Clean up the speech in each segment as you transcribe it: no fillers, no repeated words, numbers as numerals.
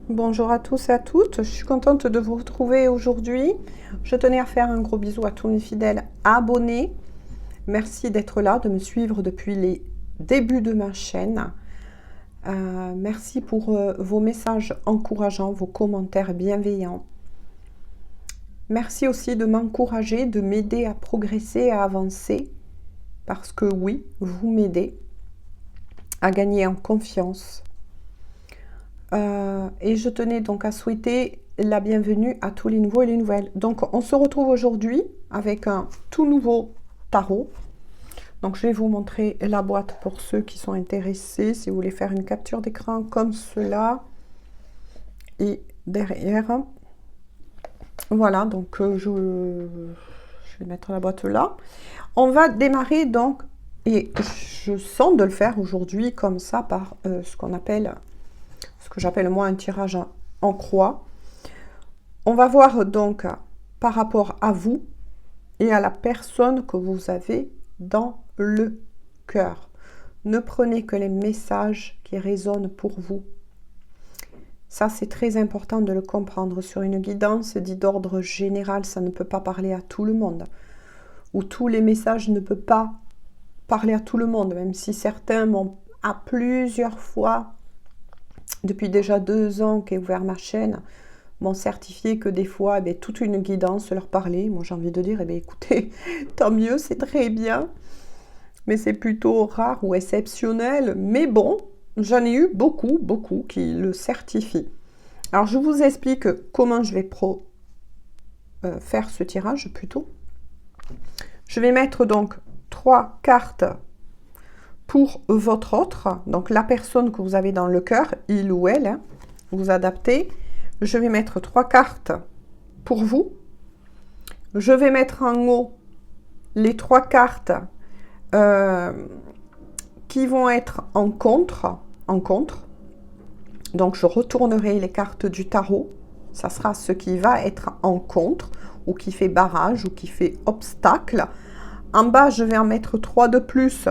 Bonjour à tous et à toutes, je suis contente de vous retrouver aujourd'hui. Je tenais à faire un gros bisou à tous mes fidèles abonnés. Merci d'être là, de me suivre depuis les débuts de ma chaîne. Merci pour vos messages encourageants, vos commentaires bienveillants. Merci aussi de m'encourager, de m'aider à progresser, à avancer. Parce que oui, vous m'aidez à gagner en confiance. Et je tenais donc à souhaiter la bienvenue à tous les nouveaux et les nouvelles. Donc on se retrouve aujourd'hui avec un tout nouveau tarot. Donc je vais vous montrer la boîte pour ceux qui sont intéressés, si vous voulez faire une capture d'écran comme cela. Et derrière, voilà, donc je vais mettre la boîte là. On va démarrer donc, et je sens de le faire aujourd'hui comme ça par ce qu'on appelle... ce que j'appelle moi un tirage en croix. On va voir donc par rapport à vous et à la personne que vous avez dans le cœur. Ne prenez que les messages qui résonnent pour vous. Ça, c'est très important de le comprendre. Sur une guidance dit d'ordre général, ça ne peut pas parler à tout le monde. Ou tous les messages ne peuvent pas parler à tout le monde, même si certains m'ont à plusieurs fois depuis déjà 2 ans qu'est ouvert ma chaîne, m'ont certifié que des fois, toute une guidance leur parlait. Moi, j'ai envie de dire, écoutez, tant mieux, c'est très bien. Mais c'est plutôt rare ou exceptionnel. Mais bon, j'en ai eu beaucoup, beaucoup qui le certifient. Alors, je vous explique comment je vais faire ce tirage plutôt. Je vais mettre donc 3 cartes pour votre autre, donc la personne que vous avez dans le cœur, il ou elle, hein, vous adaptez. Je vais mettre 3 cartes pour vous. Je vais mettre en haut les 3 cartes qui vont être en contre. Donc je retournerai les cartes du tarot. Ça sera ce qui va être en contre, ou qui fait barrage, ou qui fait obstacle. En bas, je vais en mettre 3 de plus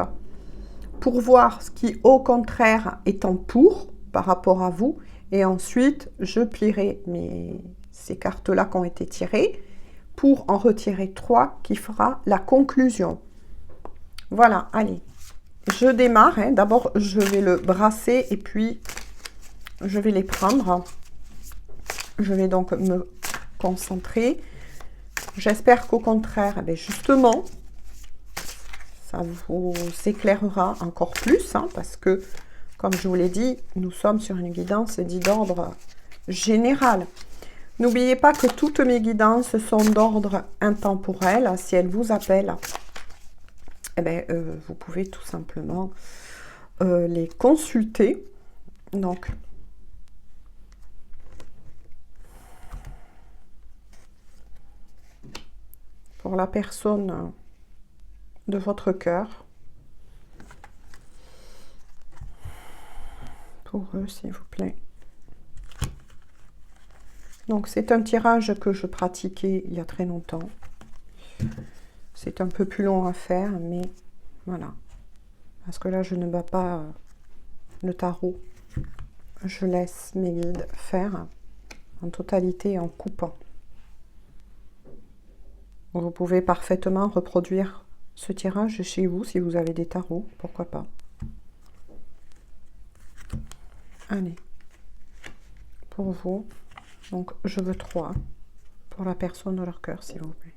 pour voir ce qui, au contraire, est en pour par rapport à vous. Et ensuite, je plierai ces cartes-là qui ont été tirées pour en retirer 3 qui fera la conclusion. Voilà, allez. Je démarre. Hein. D'abord, je vais le brasser et puis je vais les prendre. Je vais donc me concentrer. J'espère qu'au contraire, justement, ça vous éclairera encore plus, hein, parce que, comme je vous l'ai dit, nous sommes sur une guidance dit d'ordre général. N'oubliez pas que toutes mes guidances sont d'ordre intemporel. Si elles vous appellent, vous pouvez tout simplement les consulter. Donc, pour la personne de votre cœur, pour eux, s'il vous plaît. Donc, c'est un tirage que je pratiquais il y a très longtemps. C'est un peu plus long à faire, mais voilà. Parce que là, je ne bats pas le tarot. Je laisse mes guides faire en totalité en coupant. Vous pouvez parfaitement reproduire ce tirage chez vous si vous avez des tarots, pourquoi pas. Allez, pour vous, donc je veux 3 pour la personne de leur cœur, s'il vous plaît.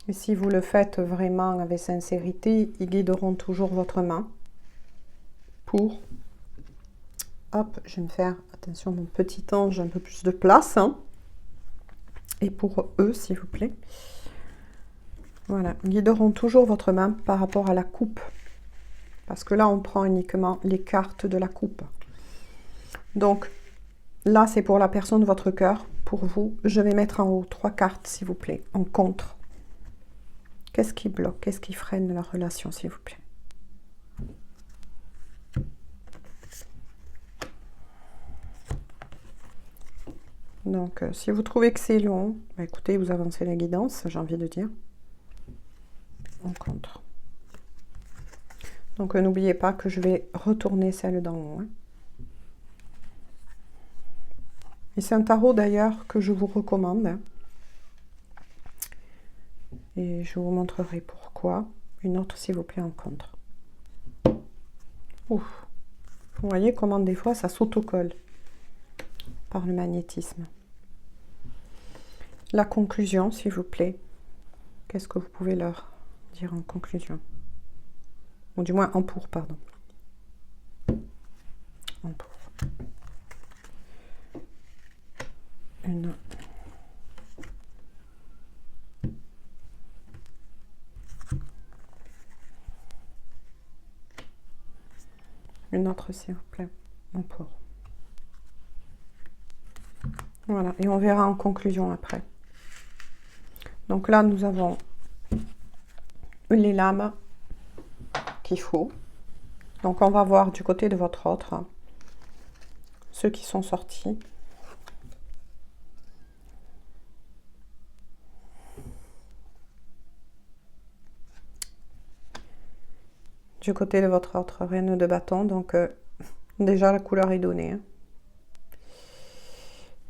Et si vous le faites vraiment avec sincérité, ils guideront toujours votre main pour... Hop, je vais me faire, attention, mon petit ange, un peu plus de place. Hein. Et pour eux, s'il vous plaît. Voilà, ils guideront toujours votre main par rapport à la coupe. Parce que là, on prend uniquement les cartes de la coupe. Donc, là, c'est pour la personne de votre cœur. Pour vous, je vais mettre en haut 3 cartes, s'il vous plaît, en contre. Qu'est-ce qui bloque? Qu'est-ce qui freine la relation, s'il vous plaît? Donc, si vous trouvez que c'est long, écoutez, vous avancez la guidance, j'ai envie de dire. En contre. Donc n'oubliez pas que je vais retourner celle d'en haut. Hein. Et c'est un tarot d'ailleurs que je vous recommande. Hein. Et je vous montrerai pourquoi. Une autre s'il vous plaît en contre. Ouf. Vous voyez comment des fois ça s'autocolle par le magnétisme. La conclusion s'il vous plaît. Qu'est-ce que vous pouvez leur dire en conclusion? Ou du moins en pour, pardon. En pour. Une autre s'il vous plaît. En pour. Voilà, et on verra en conclusion après. Donc là, nous avons les lames qu'il faut. Donc on va voir du côté de votre autre ceux qui sont sortis. Du côté de votre autre reine de bâton, donc déjà la couleur est donnée. Hein.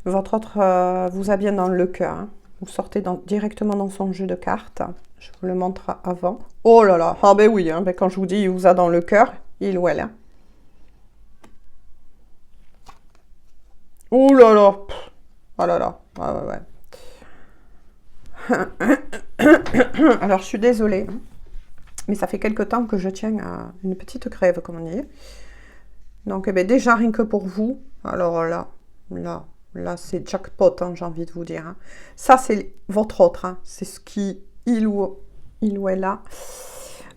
Votre autre vous a bien dans le cœur. Hein. Vous sortez directement dans son jeu de cartes. Je vous le montre avant. Oh là là, ah ben oui, hein, ben quand je vous dis il vous a dans le cœur, il ou elle. Hein. Oh là là, oh là là, ah ouais. Alors je suis désolée. Mais ça fait quelque temps que je tiens à une petite crève, comme on dit. Donc, eh bien, déjà, rien que pour vous, alors là, c'est jackpot, hein, j'ai envie de vous dire. Hein. Ça, c'est votre autre. Hein. C'est ce qui, il ou elle a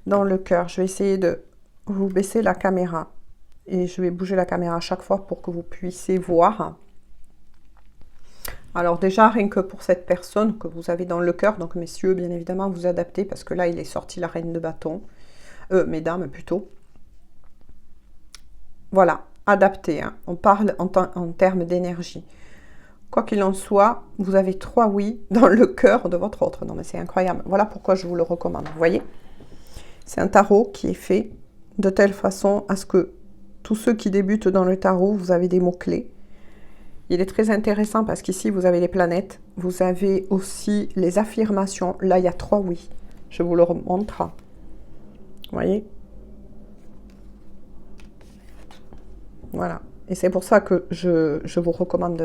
dans le cœur. Je vais essayer de vous baisser la caméra. Et je vais bouger la caméra à chaque fois pour que vous puissiez voir. Alors déjà, rien que pour cette personne que vous avez dans le cœur, donc messieurs, bien évidemment, vous adaptez, parce que là, il est sorti la reine de bâton. Mesdames, plutôt. Voilà, adapté. Hein. On parle en termes d'énergie. Quoi qu'il en soit, vous avez 3 oui dans le cœur de votre autre. Non, mais c'est incroyable. Voilà pourquoi je vous le recommande. Vous voyez, c'est un tarot qui est fait de telle façon à ce que tous ceux qui débutent dans le tarot, vous avez des mots-clés. Il est très intéressant parce qu'ici, vous avez les planètes. Vous avez aussi les affirmations. Là, il y a 3 oui. Je vous le remontre. Vous voyez? Voilà. Et c'est pour ça que je vous recommande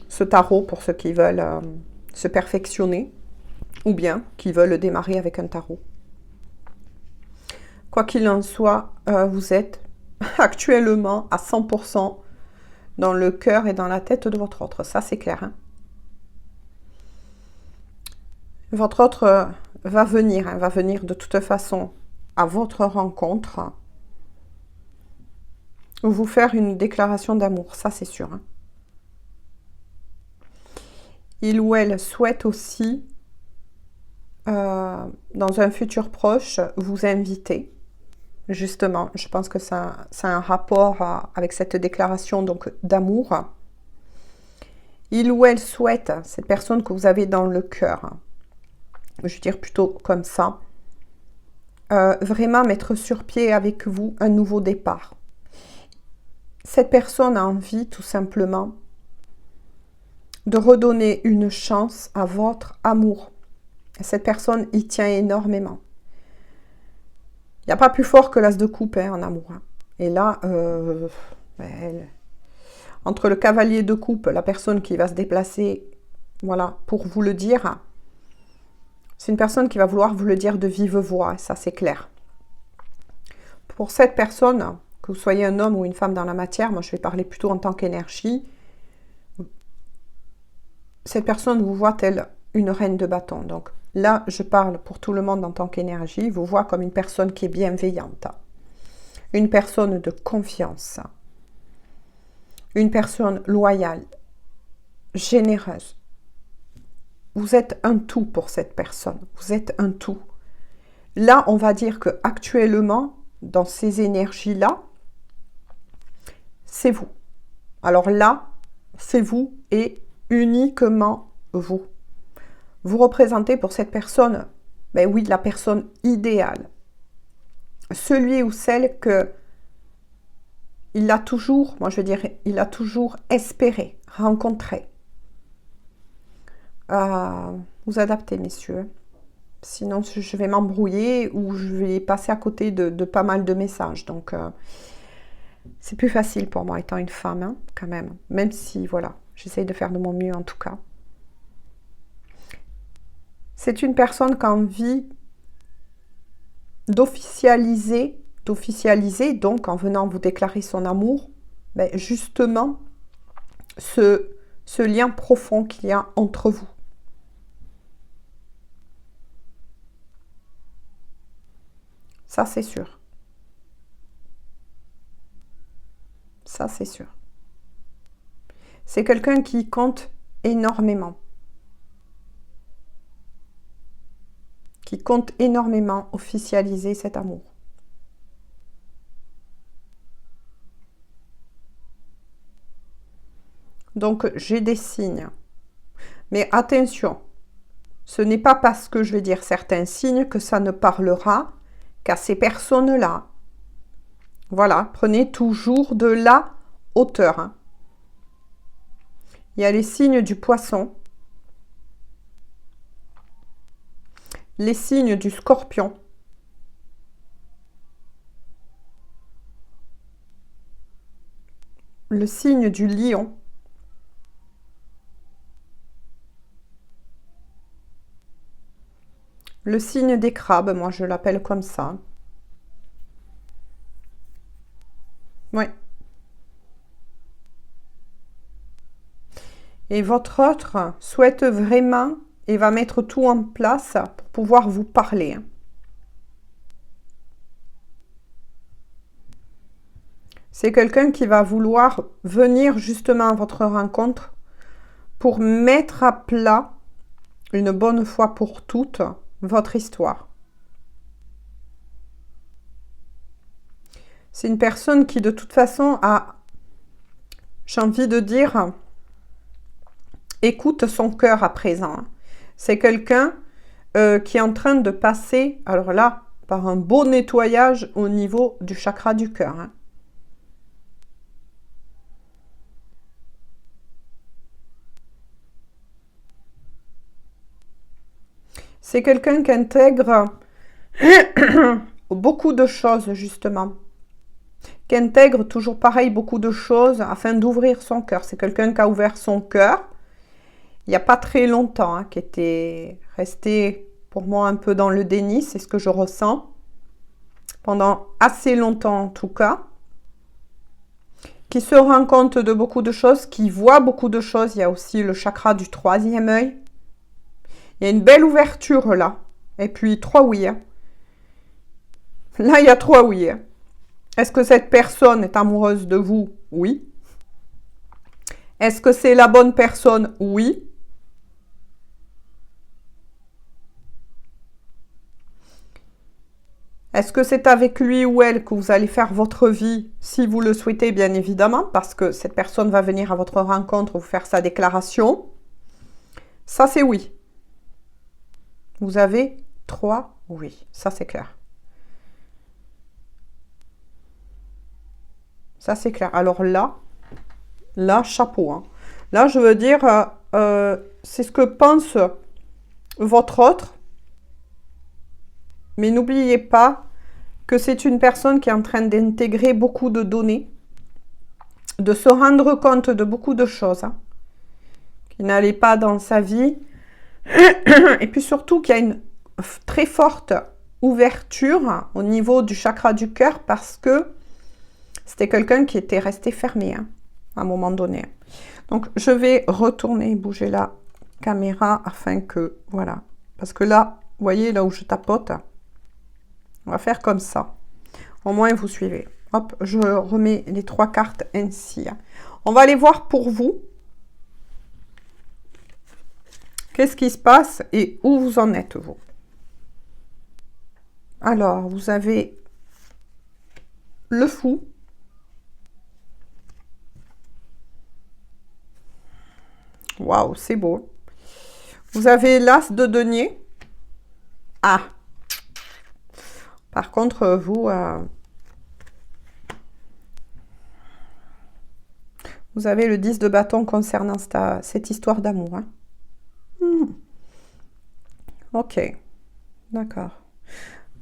ce tarot pour ceux qui veulent se perfectionner ou bien qui veulent démarrer avec un tarot. Quoi qu'il en soit, vous êtes actuellement à 100% dans le cœur et dans la tête de votre autre. Ça, c'est clair. Hein. Votre autre va venir de toute façon à votre rencontre vous faire une déclaration d'amour. Ça, c'est sûr. Hein. Il ou elle souhaite aussi, dans un futur proche, vous inviter. Justement, je pense que ça a un rapport avec cette déclaration donc d'amour. Il ou elle souhaite, cette personne que vous avez dans le cœur, je veux dire plutôt comme ça, vraiment mettre sur pied avec vous un nouveau départ. Cette personne a envie tout simplement de redonner une chance à votre amour. Cette personne y tient énormément. Il n'y a pas plus fort que l'as de coupe hein, en amour. Hein. Et là, entre le cavalier de coupe, la personne qui va se déplacer, voilà, pour vous le dire, c'est une personne qui va vouloir vous le dire de vive voix, ça c'est clair. Pour cette personne, que vous soyez un homme ou une femme dans la matière, moi je vais parler plutôt en tant qu'énergie, cette personne vous voit telle une reine de bâton. Donc là, je parle pour tout le monde en tant qu'énergie, vous voit comme une personne qui est bienveillante, une personne de confiance, une personne loyale, généreuse. Vous êtes un tout pour cette personne, vous êtes un tout. Là, on va dire que actuellement, dans ces énergies-là, c'est vous. Alors là, c'est vous et uniquement vous. Vous représentez pour cette personne, ben oui, la personne idéale. celui ou celle que il a toujours, moi je veux dire, il a toujours espéré rencontrer. Vous adaptez, messieurs. Sinon, je vais m'embrouiller ou je vais passer à côté de pas mal de messages. Donc, c'est plus facile pour moi étant une femme, hein, quand même. Même si, voilà, j'essaye de faire de mon mieux en tout cas. C'est une personne qui a envie d'officialiser, donc en venant vous déclarer son amour, ben justement, ce lien profond qu'il y a entre vous. Ça, c'est sûr. Ça, c'est sûr. C'est quelqu'un qui compte énormément. Qui compte énormément officialiser cet amour. Donc, j'ai des signes. Mais attention, ce n'est pas parce que je vais dire certains signes que ça ne parlera qu'à ces personnes-là. Voilà, prenez toujours de la hauteur. Hein. Il y a les signes du poisson, les signes du scorpion, le signe du lion, le signe des crabes, moi je l'appelle comme ça. Oui. Et votre autre souhaite vraiment et va mettre tout en place pour pouvoir vous parler. C'est quelqu'un qui va vouloir venir justement à votre rencontre pour mettre à plat une bonne fois pour toutes votre histoire. C'est une personne qui de toute façon a, j'ai envie de dire, écoute son cœur à présent. C'est quelqu'un qui est en train de passer, alors là, par un beau nettoyage au niveau du chakra du cœur. Hein. C'est quelqu'un qui intègre beaucoup de choses, justement. Qui intègre toujours pareil beaucoup de choses afin d'ouvrir son cœur. C'est quelqu'un qui a ouvert son cœur il n'y a pas très longtemps, hein, qui était resté pour moi un peu dans le déni, c'est ce que je ressens. Pendant assez longtemps en tout cas. Qui se rend compte de beaucoup de choses, qui voit beaucoup de choses. Il y a aussi le chakra du troisième œil. Il y a une belle ouverture là. Et puis 3 oui. Hein. Là, il y a 3 oui. Hein. Est-ce que cette personne est amoureuse de vous? Oui. Est-ce que c'est la bonne personne? Oui. Est-ce que c'est avec lui ou elle que vous allez faire votre vie, si vous le souhaitez, bien évidemment, parce que cette personne va venir à votre rencontre vous faire sa déclaration? Ça, c'est oui. Vous avez 3 oui. Ça, c'est clair. Ça, c'est clair. Alors là, chapeau. Hein. Là, je veux dire, c'est ce que pense votre autre. Mais n'oubliez pas que c'est une personne qui est en train d'intégrer beaucoup de données, de se rendre compte de beaucoup de choses hein, qui n'allaient pas dans sa vie. Et puis surtout qu'il y a une très forte ouverture au niveau du chakra du cœur parce que c'était quelqu'un qui était resté fermé hein, à un moment donné. Donc, je vais retourner, bouger la caméra afin que, voilà. Parce que là, vous voyez, là où je tapote, on va faire comme ça. Au moins, vous suivez. Hop, je remets les 3 cartes ainsi. On va aller voir pour vous. Qu'est-ce qui se passe et où vous en êtes, vous? Alors, vous avez le fou. Waouh, c'est beau. Vous avez l'as de denier. Ah. Par contre, vous avez le 10 de bâton concernant cette histoire d'amour. Hein. Ok, d'accord.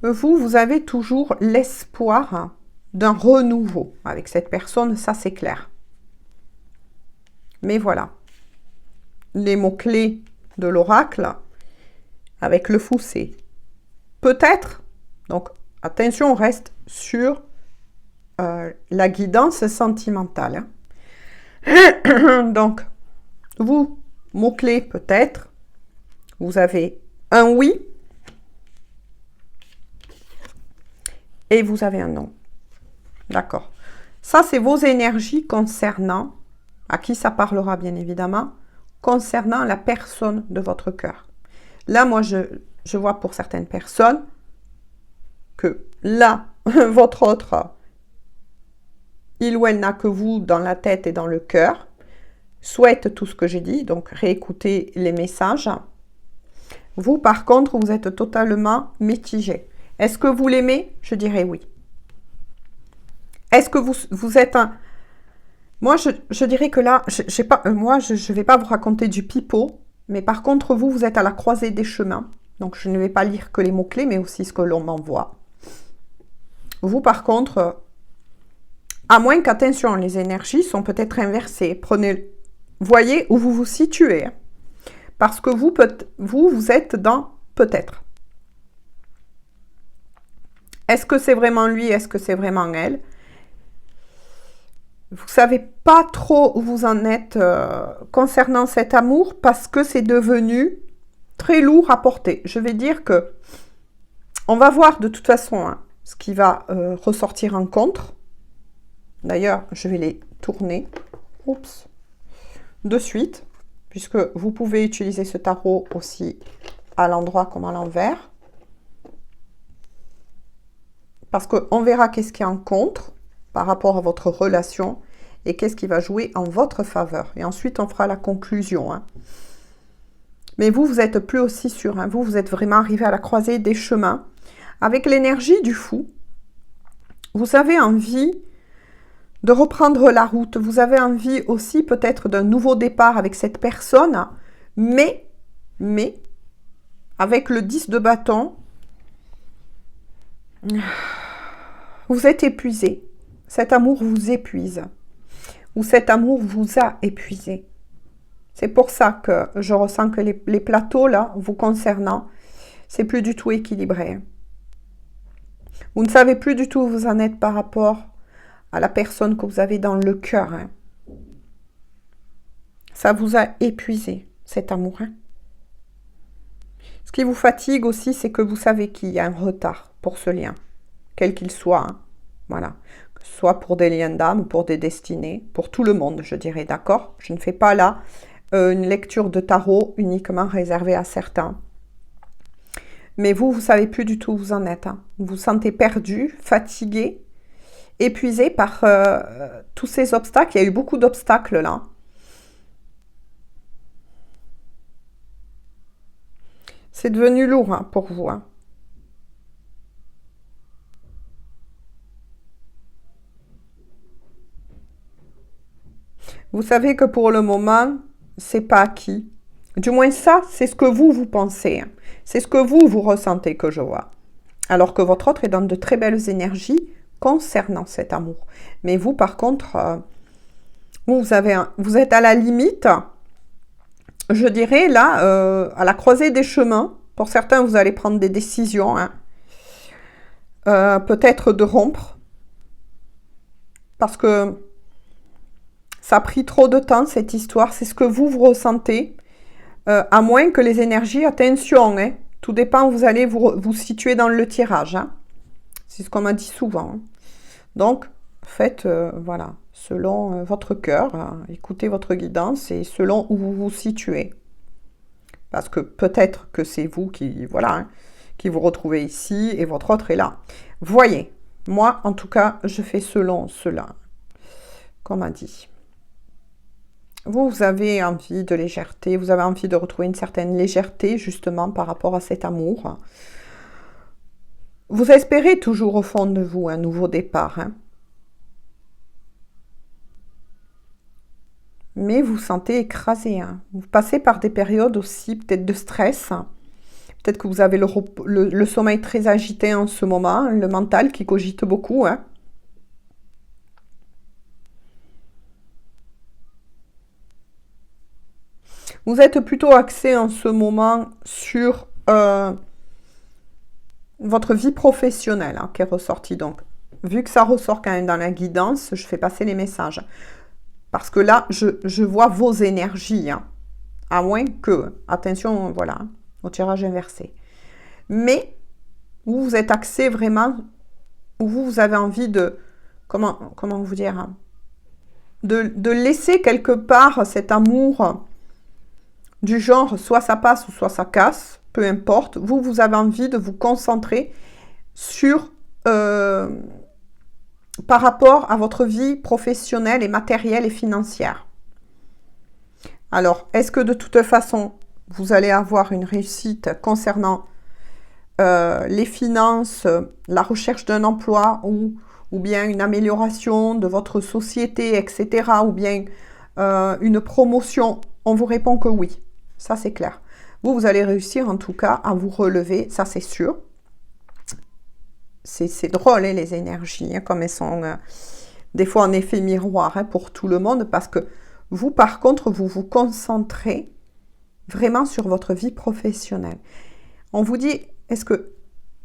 Vous avez toujours l'espoir d'un renouveau avec cette personne, ça c'est clair. Mais voilà, les mots-clés de l'oracle, avec le fou, c'est peut-être, donc attention, on reste sur la guidance sentimentale. Hein. Donc, vous, mots-clés peut-être, vous avez un oui et vous avez un non. D'accord. Ça, c'est vos énergies concernant, à qui ça parlera bien évidemment, concernant la personne de votre cœur. Là, moi, je vois pour certaines personnes que là, votre autre, il ou elle n'a que vous dans la tête et dans le cœur, souhaite tout ce que j'ai dit, donc réécoutez les messages. Vous, par contre, vous êtes totalement mitigé. Est-ce que vous l'aimez? Je dirais oui. Est-ce que vous êtes un... Moi, je dirais que là, moi, je ne vais pas vous raconter du pipeau, mais par contre, vous êtes à la croisée des chemins. Donc, je ne vais pas lire que les mots-clés, mais aussi ce que l'on m'envoie. Vous, par contre, à moins qu'attention, les énergies sont peut-être inversées. Voyez où vous vous situez. Hein. Parce que vous êtes dans peut-être. Est-ce que c'est vraiment lui? Est-ce que c'est vraiment elle? Vous ne savez pas trop où vous en êtes concernant cet amour parce que c'est devenu très lourd à porter. Je vais dire que on va voir de toute façon hein, ce qui va ressortir en contre. D'ailleurs, je vais les tourner de suite, puisque vous pouvez utiliser ce tarot aussi à l'endroit comme à l'envers. Parce qu'on verra qu'est-ce qui est en contre par rapport à votre relation et qu'est-ce qui va jouer en votre faveur. Et ensuite, on fera la conclusion. Hein. Mais vous n'êtes plus aussi sûr. Hein. Vous êtes vraiment arrivé à la croisée des chemins. Avec l'énergie du fou, vous avez envie de reprendre la route. Vous avez envie aussi peut-être d'un nouveau départ avec cette personne. Mais, avec le 10 de bâton, vous êtes épuisé. Cet amour vous épuise. Ou cet amour vous a épuisé. C'est pour ça que je ressens que les plateaux, là, vous concernant, c'est plus du tout équilibré. Vous ne savez plus du tout où vous en êtes par rapport à la personne que vous avez dans le cœur. Hein. Ça vous a épuisé, cet amour. Hein. Ce qui vous fatigue aussi, c'est que vous savez qu'il y a un retard pour ce lien, quel qu'il soit. Hein. Voilà. Que ce soit pour des liens d'âme, pour des destinées, pour tout le monde, je dirais, d'accord? Je ne fais pas là une lecture de tarot uniquement réservée à certains. Mais vous ne savez plus du tout où vous en êtes. Hein. Vous vous sentez perdu, fatigué, épuisé par tous ces obstacles. Il y a eu beaucoup d'obstacles là. C'est devenu lourd hein, pour vous. Hein. Vous savez que pour le moment, c'est pas acquis. Du moins ça, c'est ce que vous pensez. Hein. C'est ce que vous ressentez que je vois. Alors que votre autre est dans de très belles énergies concernant cet amour. Mais vous, par contre, vous êtes à la limite, je dirais, là, à la croisée des chemins. Pour certains, vous allez prendre des décisions. Hein. Peut-être de rompre. Parce que ça a pris trop de temps, cette histoire. C'est ce que vous ressentez. À moins que les énergies, attention, hein, tout dépend où vous allez vous situer dans le tirage. Hein. C'est ce qu'on m'a dit souvent. Hein. Donc, faites, voilà, selon votre cœur, hein, écoutez votre guidance et selon où vous vous situez. Parce que peut-être que c'est vous qui, voilà, hein, qui vous retrouvez ici et votre autre est là. Voyez, moi, en tout cas, je fais selon cela, comme m'a dit. Vous avez envie de légèreté, vous avez envie de retrouver une certaine légèreté justement par rapport à cet amour. Vous espérez toujours au fond de vous un nouveau départ, hein. Mais vous vous sentez écrasé, hein. Vous passez par des périodes aussi peut-être de stress. Peut-être que vous avez le sommeil très agité en ce moment, le mental qui cogite beaucoup, hein. Vous êtes plutôt axé en ce moment sur votre vie professionnelle, hein, qui est ressortie. Donc, vu que ça ressort quand même dans la guidance, je fais passer les messages. Parce que là, je vois vos énergies, hein. À moins que, attention, voilà, au tirage inversé. Mais, vous êtes axé vraiment, où vous avez envie de, comment vous dire, hein, de laisser quelque part cet amour du genre, soit ça passe ou soit ça casse, peu importe. Vous avez envie de vous concentrer sur, par rapport à votre vie professionnelle et matérielle et financière. Alors, est-ce que de toute façon, vous allez avoir une réussite concernant les finances, la recherche d'un emploi ou bien une amélioration de votre société, etc. ou bien une promotion? On vous répond que oui. Ça, c'est clair. Vous allez réussir en tout cas à vous relever, ça c'est sûr. C'est drôle, hein, les énergies, hein, comme elles sont des fois en effet miroir, hein, pour tout le monde, parce que vous, par contre, vous vous concentrez vraiment sur votre vie professionnelle. On vous dit, est-ce que,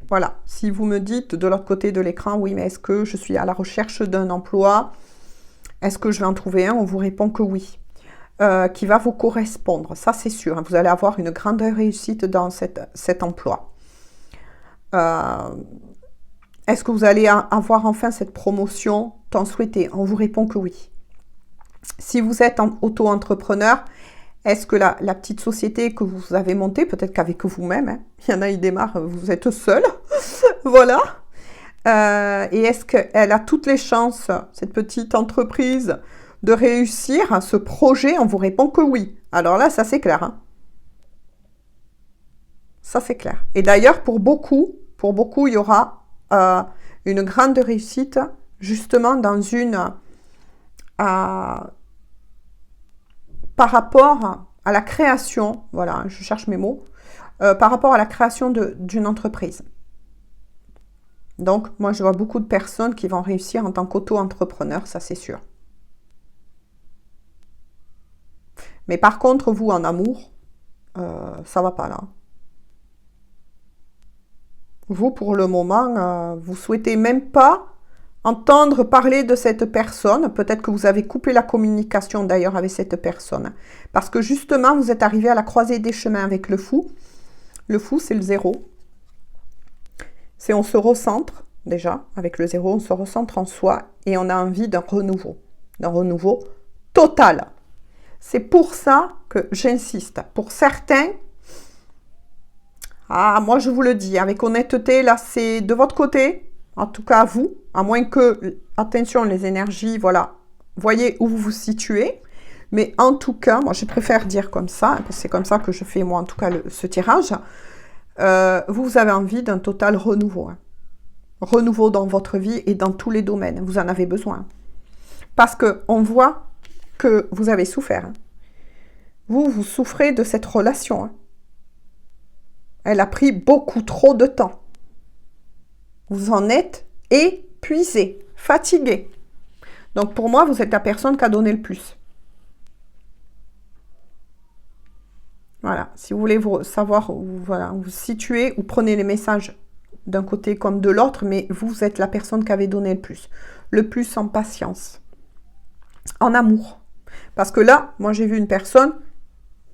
voilà, si vous me dites de l'autre côté de l'écran, oui, mais est-ce que je suis à la recherche d'un emploi? Est-ce que je vais en trouver un? On vous répond que oui. Qui va vous correspondre, ça c'est sûr. Vous allez avoir une grande réussite dans cet emploi. Est-ce que vous allez avoir enfin cette promotion tant souhaitée? On vous répond que oui. Si vous êtes auto-entrepreneur, est-ce que la petite société que vous avez montée, peut-être qu'avec vous-même, hein, il y en a, ils démarrent, vous êtes seul, voilà. Et est-ce qu'elle a toutes les chances, cette petite entreprise, de réussir à ce projet? On vous répond que oui. Alors là, ça c'est clair, hein. Ça c'est clair. Et d'ailleurs, pour beaucoup, il y aura une grande réussite justement dans par rapport à la création, voilà, je cherche mes mots, par rapport à la création d'une entreprise. Donc, moi, je vois beaucoup de personnes qui vont réussir en tant qu'auto-entrepreneur, ça c'est sûr. Mais par contre, vous, en amour, ça va pas là. Vous, pour le moment, vous souhaitez même pas entendre parler de cette personne. Peut-être que vous avez coupé la communication d'ailleurs avec cette personne. Parce que justement, vous êtes arrivé à la croisée des chemins avec le fou. Le fou, c'est le 0. C'est on se recentre, déjà, avec le 0, on se recentre en soi et on a envie d'un renouveau total. C'est pour ça que j'insiste. Pour certains, moi je vous le dis, avec honnêteté, là c'est de votre côté, en tout cas vous, à moins que, attention les énergies, voilà, voyez où vous vous situez, mais en tout cas, moi je préfère dire comme ça, parce que c'est comme ça que je fais moi en tout cas ce tirage, vous avez envie d'un total renouveau, hein. Renouveau dans votre vie et dans tous les domaines, vous en avez besoin. Parce qu'on voit que vous avez souffert, hein. Vous souffrez de cette relation, hein. Elle a pris beaucoup trop de temps. Vous en êtes épuisé, fatigué. Donc pour moi, vous êtes la personne qui a donné le plus. Voilà, si vous voulez savoir où vous situez, ou prenez les messages d'un côté comme de l'autre, mais vous êtes la personne qui avait donné le plus. Le plus en patience, en amour. Parce que là, moi j'ai vu une personne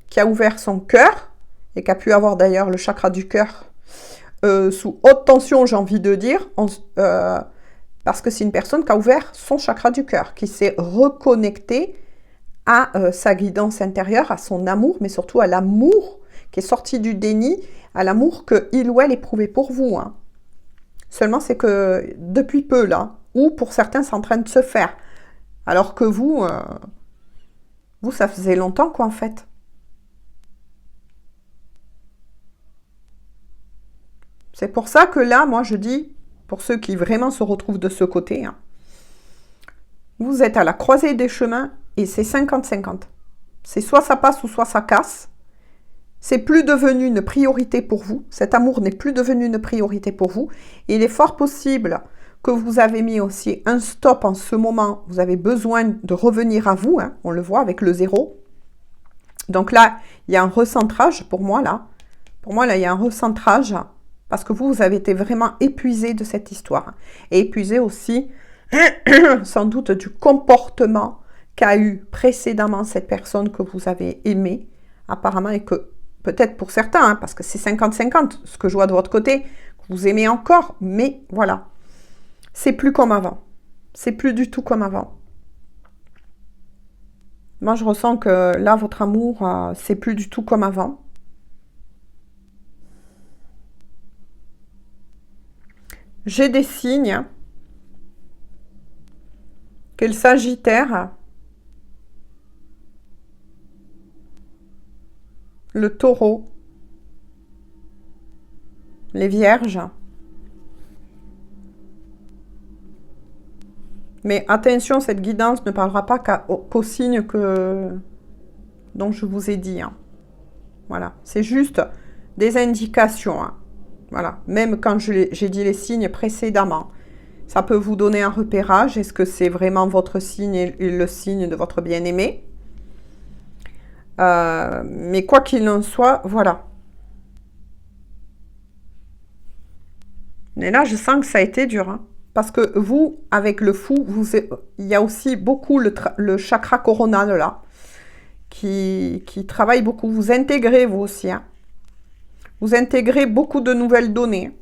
qui a ouvert son cœur, et qui a pu avoir d'ailleurs le chakra du cœur sous haute tension, j'ai envie de dire, parce que c'est une personne qui a ouvert son chakra du cœur, qui s'est reconnectée à sa guidance intérieure, à son amour, mais surtout à l'amour qui est sorti du déni, à l'amour qu'il ou elle éprouvait pour vous, hein. Seulement, c'est que depuis peu, là, ou pour certains, c'est en train de se faire. Alors que vous, ça faisait longtemps, quoi, en fait. C'est pour ça que là, moi, je dis, pour ceux qui vraiment se retrouvent de ce côté, hein, vous êtes à la croisée des chemins et c'est 50-50. C'est soit ça passe ou soit ça casse. C'est plus devenu une priorité pour vous. Cet amour n'est plus devenu une priorité pour vous. Et il est fort possible que vous avez mis aussi un stop en ce moment. Vous avez besoin de revenir à vous. Hein, on le voit avec le 0. Donc là, il y a un recentrage pour moi là. Pour moi là, il y a un recentrage parce que vous avez été vraiment épuisé de cette histoire. Et épuisé aussi, sans doute, du comportement qu'a eu précédemment cette personne que vous avez aimée, apparemment, et que peut-être pour certains, hein, parce que c'est 50-50, ce que je vois de votre côté, que vous aimez encore, mais voilà, c'est plus comme avant. C'est plus du tout comme avant. Moi, je ressens que là, votre amour, c'est plus du tout comme avant. J'ai des signes que le Sagittaire, le Taureau, les Vierges. Mais attention, cette guidance ne parlera pas qu'aux signes dont je vous ai dit. Hein. Voilà, c'est juste des indications. Hein. Voilà, même quand j'ai dit les signes précédemment. Ça peut vous donner un repérage. Est-ce que c'est vraiment votre signe et le signe de votre bien-aimé? Mais quoi qu'il en soit, voilà. Mais là, je sens que ça a été dur. Hein. Parce que vous, avec le fou, il y a aussi beaucoup le chakra coronal là, qui travaille beaucoup. Vous intégrez vous aussi. Hein. Vous intégrez beaucoup de nouvelles données.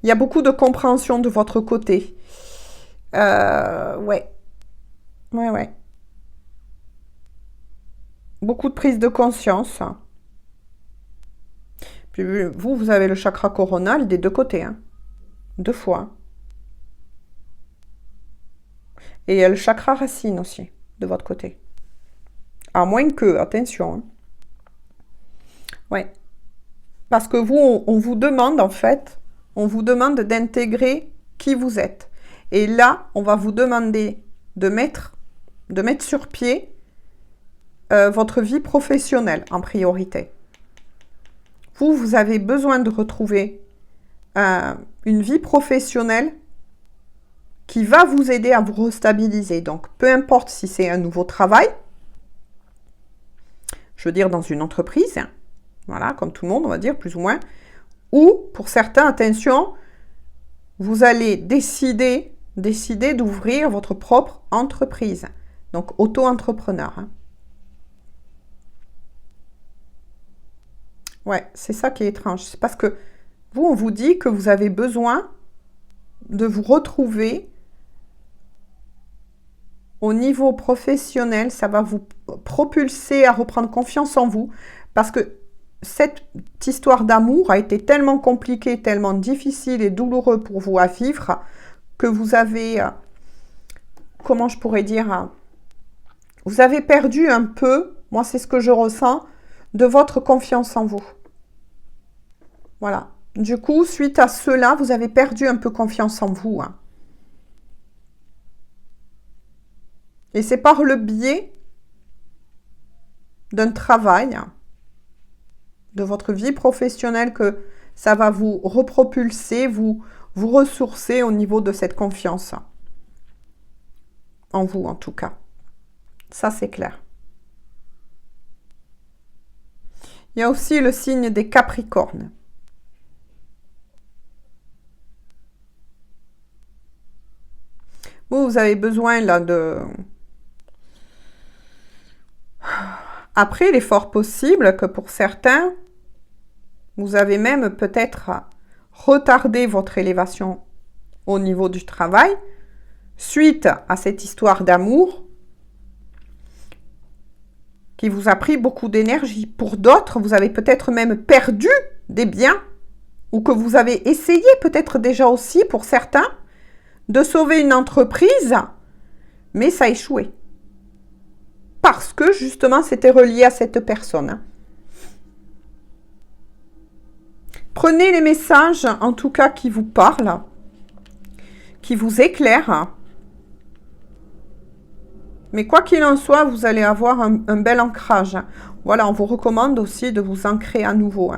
Il y a beaucoup de compréhension de votre côté. Ouais. Ouais. Beaucoup de prise de conscience. Puis vous avez le chakra coronal des deux côtés. Hein. 2 fois. Et il y a le chakra racine aussi, de votre côté. À moins que, attention. Hein. Ouais. Parce que vous, on vous demande en fait, on vous demande d'intégrer qui vous êtes. Et là, on va vous demander de mettre sur pied votre vie professionnelle en priorité. Vous avez besoin de retrouver une vie professionnelle qui va vous aider à vous restabiliser. Donc, peu importe si c'est un nouveau travail, je veux dire dans une entreprise, voilà, comme tout le monde, on va dire, plus ou moins, ou pour certains, attention, vous allez décider d'ouvrir votre propre entreprise. Donc, auto-entrepreneur. Hein. Ouais, c'est ça qui est étrange. C'est parce que vous, on vous dit que vous avez besoin de vous retrouver au niveau professionnel. Ça va vous propulser à reprendre confiance en vous. Parce que cette histoire d'amour a été tellement compliquée, tellement difficile et douloureux pour vous à vivre que vous avez, comment je pourrais dire, vous avez perdu un peu, moi c'est ce que je ressens, de votre confiance en vous. Voilà. Du coup, suite à cela, vous avez perdu un peu confiance en vous. Hein. Et c'est par le biais d'un travail, de votre vie professionnelle que ça va vous repropulser, vous ressourcer au niveau de cette confiance. En vous, en tout cas. Ça, c'est clair. Il y a aussi le signe des Capricornes. Vous avez besoin là de... Après, il est fort possible que pour certains, vous avez même peut-être retardé votre élévation au niveau du travail suite à cette histoire d'amour qui vous a pris beaucoup d'énergie. Pour d'autres, vous avez peut-être même perdu des biens ou que vous avez essayé peut-être déjà aussi pour certains de sauver une entreprise, mais ça a échoué. Parce que justement, c'était relié à cette personne. Prenez les messages, en tout cas, qui vous parlent, qui vous éclairent. Mais quoi qu'il en soit, vous allez avoir un bel ancrage. Voilà, on vous recommande aussi de vous ancrer à nouveau.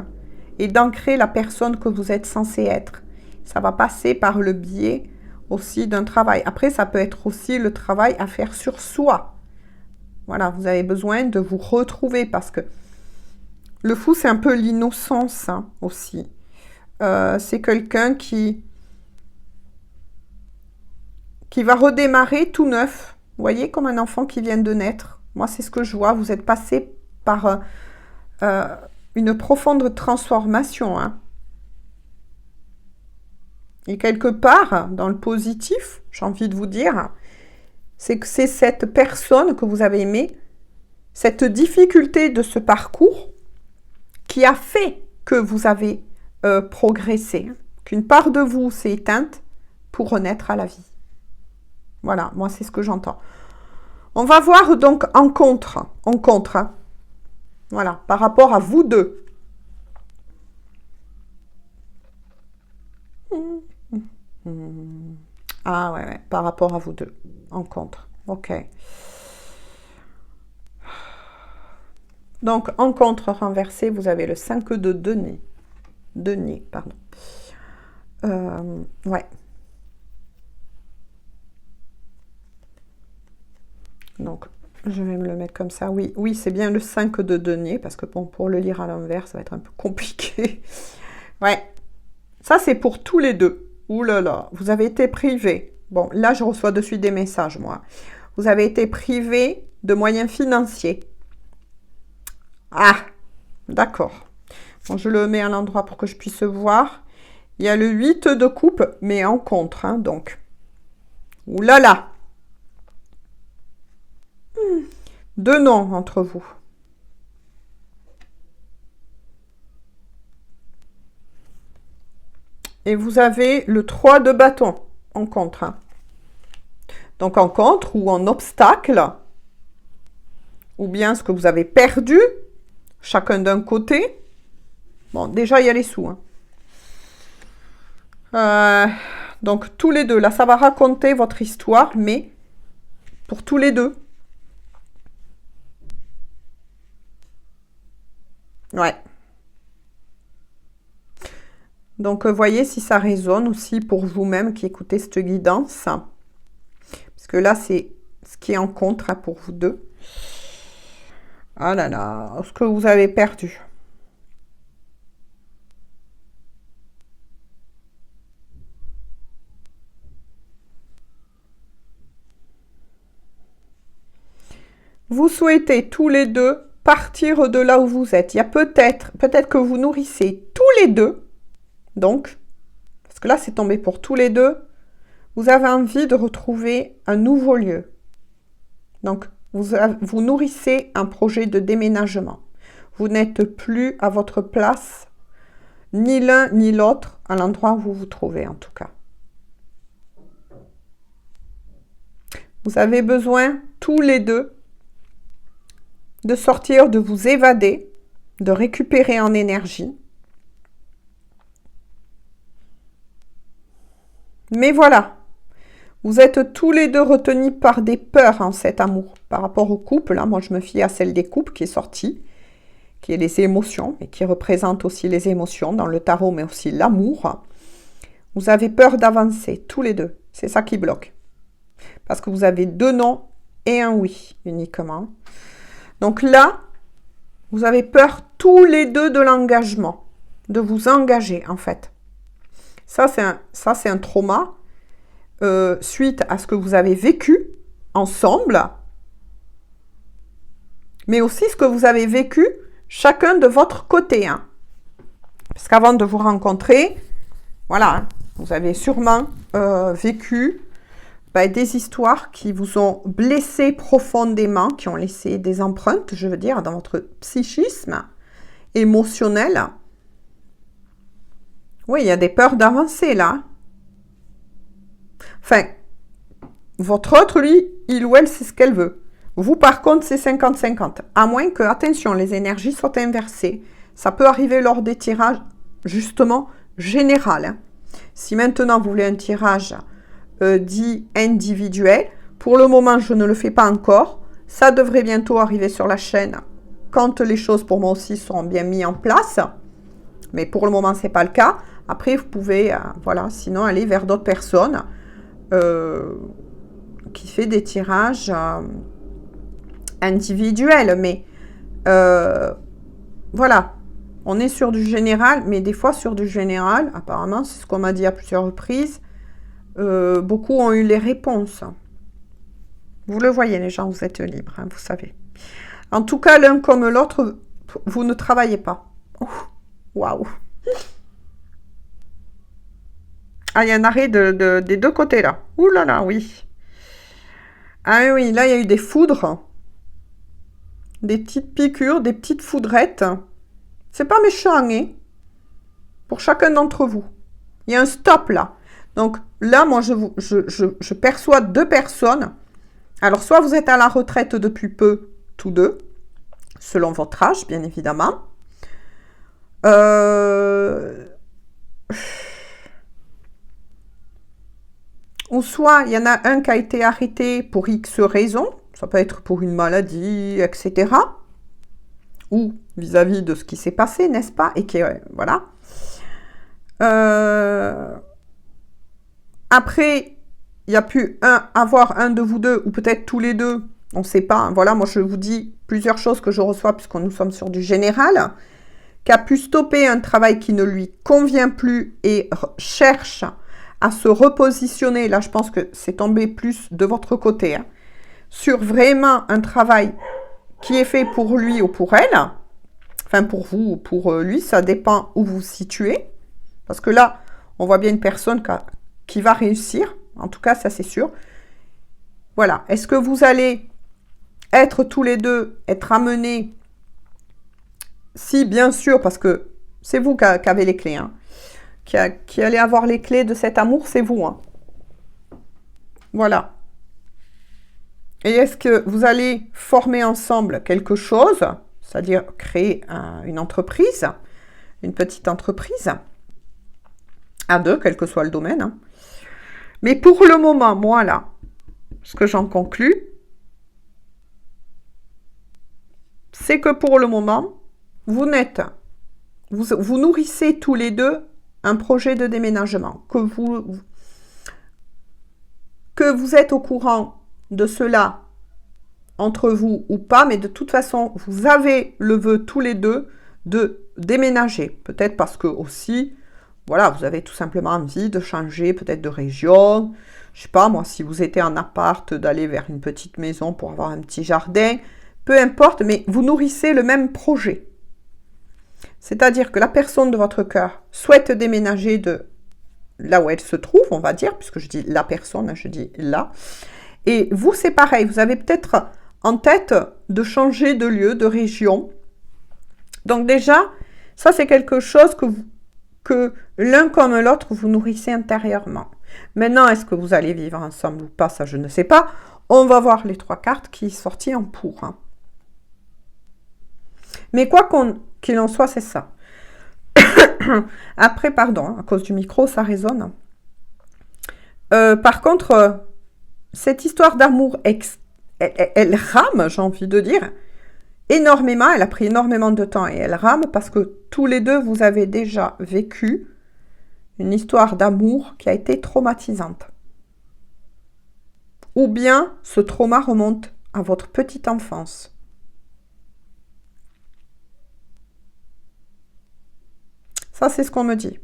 Et d'ancrer la personne que vous êtes censé être. Ça va passer par le biais aussi d'un travail. Après, ça peut être aussi le travail à faire sur soi. Voilà, vous avez besoin de vous retrouver parce que le fou, c'est un peu l'innocence aussi. C'est quelqu'un qui va redémarrer tout neuf. Vous voyez, comme un enfant qui vient de naître. Moi, c'est ce que je vois. Vous êtes passé par une profonde transformation. Et quelque part, dans le positif, j'ai envie de vous dire, c'est que c'est cette personne que vous avez aimée, cette difficulté de ce parcours qui a fait que vous avez progressé, qu'une part de vous s'est éteinte pour renaître à la vie. Voilà, moi c'est ce que j'entends. On va voir donc en contre. Voilà, par rapport à vous deux. Ah ouais, par rapport à vous deux. En contre. Ok. Donc, en contre renversé, vous avez le 5 de denier. Denier, pardon. Ouais. Donc, je vais me le mettre comme ça. Oui, oui, c'est bien le 5 de denier, parce que bon, pour le lire à l'envers, ça va être un peu compliqué. Ouais. Ça, c'est pour tous les deux. Ouh là là, vous avez été privé. Bon, là, je reçois de suite des messages, moi. Vous avez été privé de moyens financiers. Ah, d'accord. Bon, je le mets à l'endroit pour que je puisse voir. Il y a le 8 de coupe, mais en contre, donc. Ouh là là. Deux noms entre vous. Et vous avez le 3 de bâton en contre. Donc en contre ou en obstacle, ou bien ce que vous avez perdu, chacun d'un côté. Bon, déjà, il y a les sous. Donc tous les deux, là, ça va raconter votre histoire, mais pour tous les deux. Ouais. Donc, voyez si ça résonne aussi pour vous-même qui écoutez cette guidance. Parce que là, c'est ce qui est en contre pour vous deux. Ah là là, ce que vous avez perdu. Vous souhaitez tous les deux partir de là où vous êtes. Il y a peut-être que vous nourrissez tous les deux. Donc, parce que là, c'est tombé pour tous les deux. Vous avez envie de retrouver un nouveau lieu. Donc, vous nourrissez un projet de déménagement. Vous n'êtes plus à votre place, ni l'un ni l'autre, à l'endroit où vous vous trouvez en tout cas. Vous avez besoin, tous les deux, de sortir, de vous évader, de récupérer en énergie. Mais voilà, vous êtes tous les deux retenus par des peurs en cet amour. Par rapport au couple, là, moi je me fie à celle des couples qui est sortie, qui est les émotions, et qui représente aussi les émotions dans le tarot, mais aussi l'amour. Vous avez peur d'avancer, tous les deux. C'est ça qui bloque. Parce que vous avez deux non et un oui uniquement. Donc là, vous avez peur tous les deux de l'engagement, de vous engager en fait. Ça, c'est un trauma suite à ce que vous avez vécu ensemble, mais aussi ce que vous avez vécu chacun de votre côté. Parce qu'avant de vous rencontrer, voilà, vous avez sûrement vécu des histoires qui vous ont blessé profondément, qui ont laissé des empreintes, je veux dire, dans votre psychisme émotionnel. Oui, il y a des peurs d'avancer là. Enfin, votre autre, lui, il ou elle, c'est ce qu'elle veut. Vous, par contre, c'est 50-50. À moins que, attention, les énergies soient inversées. Ça peut arriver lors des tirages. justement général. Hein. Si maintenant vous voulez un tirage dit individuel, pour le moment je ne le fais pas encore. Ça devrait bientôt arriver sur la chaîne quand les choses pour moi aussi seront bien mises en place. Mais pour le moment, ce n'est pas le cas. Après, vous pouvez, voilà, sinon aller vers d'autres personnes qui fait des tirages individuels. Mais voilà, on est sur du général, mais des fois sur du général, apparemment, c'est ce qu'on m'a dit à plusieurs reprises, beaucoup ont eu les réponses. Vous le voyez, les gens, vous êtes libres, hein, vous savez. En tout cas, l'un comme l'autre, vous ne travaillez pas. Waouh! Ah, il y a un arrêt des deux côtés, là. Ouh là là, oui. Ah oui, là, il y a eu des foudres. Des petites piqûres, des petites foudrettes. C'est pas méchant, hein? Pour chacun d'entre vous. Il y a un stop, là. Donc, là, moi, je perçois deux personnes. Alors, soit vous êtes à la retraite depuis peu, tous deux, selon votre âge, bien évidemment. Ou soit, il y en a un qui a été arrêté pour X raisons. Ça peut être pour une maladie, etc. Ou vis-à-vis de ce qui s'est passé, n'est-ce pas? Et qui, voilà. Après, il y a pu avoir un de vous deux, ou peut-être tous les deux, on ne sait pas. Hein. Voilà, moi je vous dis plusieurs choses que je reçois, puisque nous sommes sur du général, qui a pu stopper un travail qui ne lui convient plus et cherche à se repositionner. Là, je pense que c'est tombé plus de votre côté, hein, sur vraiment un travail qui est fait pour lui ou pour elle. Enfin, pour vous ou pour lui, ça dépend où vous vous situez. Parce que là, on voit bien une personne qui va réussir. En tout cas, ça c'est sûr. Voilà. Est-ce que vous allez être tous les deux, être amenés? Si, bien sûr, parce que c'est vous qui avez les clés. Hein, qui allez avoir les clés de cet amour, c'est vous. Hein. Voilà. Et est-ce que vous allez former ensemble quelque chose, c'est-à-dire créer une entreprise, une petite entreprise, à deux, quel que soit le domaine. Hein. Mais pour le moment, moi, là, ce que j'en conclus, c'est que pour le moment, vous nourrissez tous les deux un projet de déménagement, que vous êtes au courant de cela entre vous ou pas, mais de toute façon, vous avez le vœu tous les deux de déménager. Peut-être parce que aussi, voilà, vous avez tout simplement envie de changer peut-être de région. Je sais pas, moi, si vous étiez en appart, d'aller vers une petite maison pour avoir un petit jardin. Peu importe, mais vous nourrissez le même projet. C'est-à-dire que la personne de votre cœur souhaite déménager de là où elle se trouve, on va dire, puisque je dis la personne, je dis là. Et vous, c'est pareil, vous avez peut-être en tête de changer de lieu, de région. Donc déjà, ça c'est quelque chose que l'un comme l'autre, vous nourrissez intérieurement. Maintenant, est-ce que vous allez vivre ensemble ou pas, ça je ne sais pas. On va voir les trois cartes qui sont sorties en pour. Hein. Mais quoi qu'il en soit, c'est ça. Après, pardon, à cause du micro, ça résonne. Par contre, cette histoire d'amour, elle rame, j'ai envie de dire, énormément. Elle a pris énormément de temps et elle rame parce que tous les deux, vous avez déjà vécu une histoire d'amour qui a été traumatisante. Ou bien ce trauma remonte à votre petite enfance. Ça, c'est ce qu'on me dit.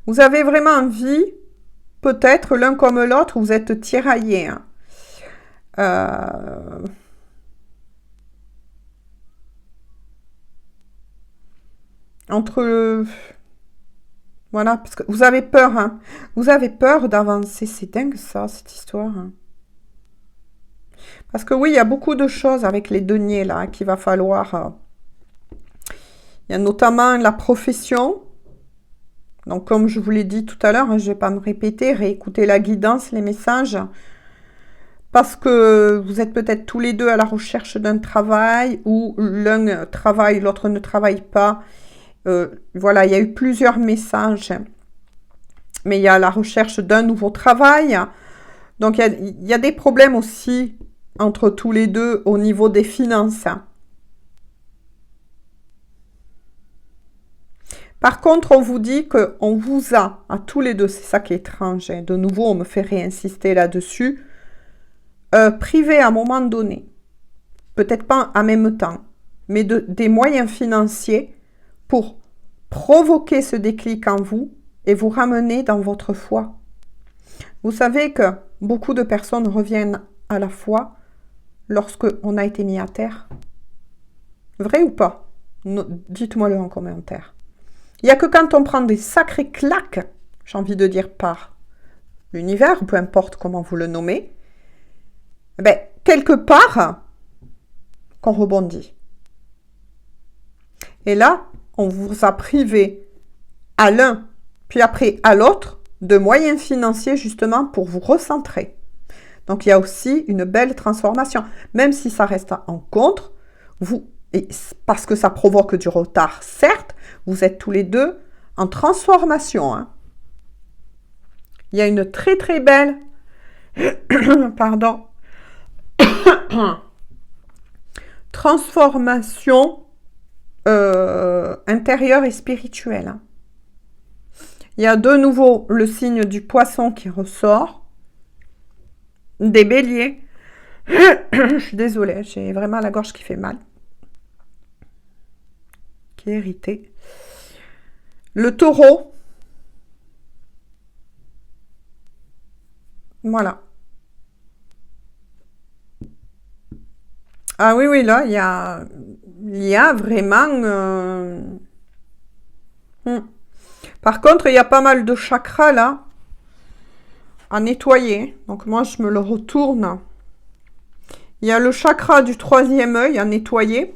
Vous avez vraiment envie, peut-être l'un comme l'autre, vous êtes tiraillés. Hein. Voilà, parce que vous avez peur. Hein. Vous avez peur d'avancer. C'est dingue ça, cette histoire. Hein. Parce que oui, il y a beaucoup de choses avec les deniers là qu'il va falloir. Il y a notamment la profession. Donc, comme je vous l'ai dit tout à l'heure, hein, je ne vais pas me répéter, réécouter la guidance, les messages. parce que vous êtes peut-être tous les deux à la recherche d'un travail ou l'un travaille, l'autre ne travaille pas. Voilà, il y a eu plusieurs messages, mais il y a la recherche d'un nouveau travail. Donc, il y a des problèmes aussi entre tous les deux au niveau des finances. Par contre, on vous dit qu'on vous a, à tous les deux, c'est ça qui est étrange. De nouveau, on me fait réinsister là-dessus. Privé à un moment donné, peut-être pas en même temps, mais des moyens financiers pour provoquer ce déclic en vous et vous ramener dans votre foi. Vous savez que beaucoup de personnes reviennent à la foi lorsque on a été mis à terre. Vrai ou pas? Dites-moi-le en commentaire. Il n'y a que quand on prend des sacrées claques, j'ai envie de dire par l'univers, ou peu importe comment vous le nommez, ben, quelque part, qu'on rebondit. Et là, on vous a privé à l'un, puis après à l'autre, de moyens financiers justement pour vous recentrer. Donc, il y a aussi une belle transformation. Même si ça reste en contre, parce que ça provoque du retard, certes, vous êtes tous les deux en transformation. Hein. Il y a une très très belle pardon, transformation intérieure et spirituelle. Hein. Il y a de nouveau le signe du poisson qui ressort, des béliers. Je suis désolée, j'ai vraiment la gorge qui fait mal, qui est irritée. Le taureau. Voilà. Ah oui, oui, là, il y a vraiment... Par contre, il y a pas mal de chakras, là, à nettoyer. Donc, moi, je me le retourne. Il y a le chakra du troisième œil à nettoyer.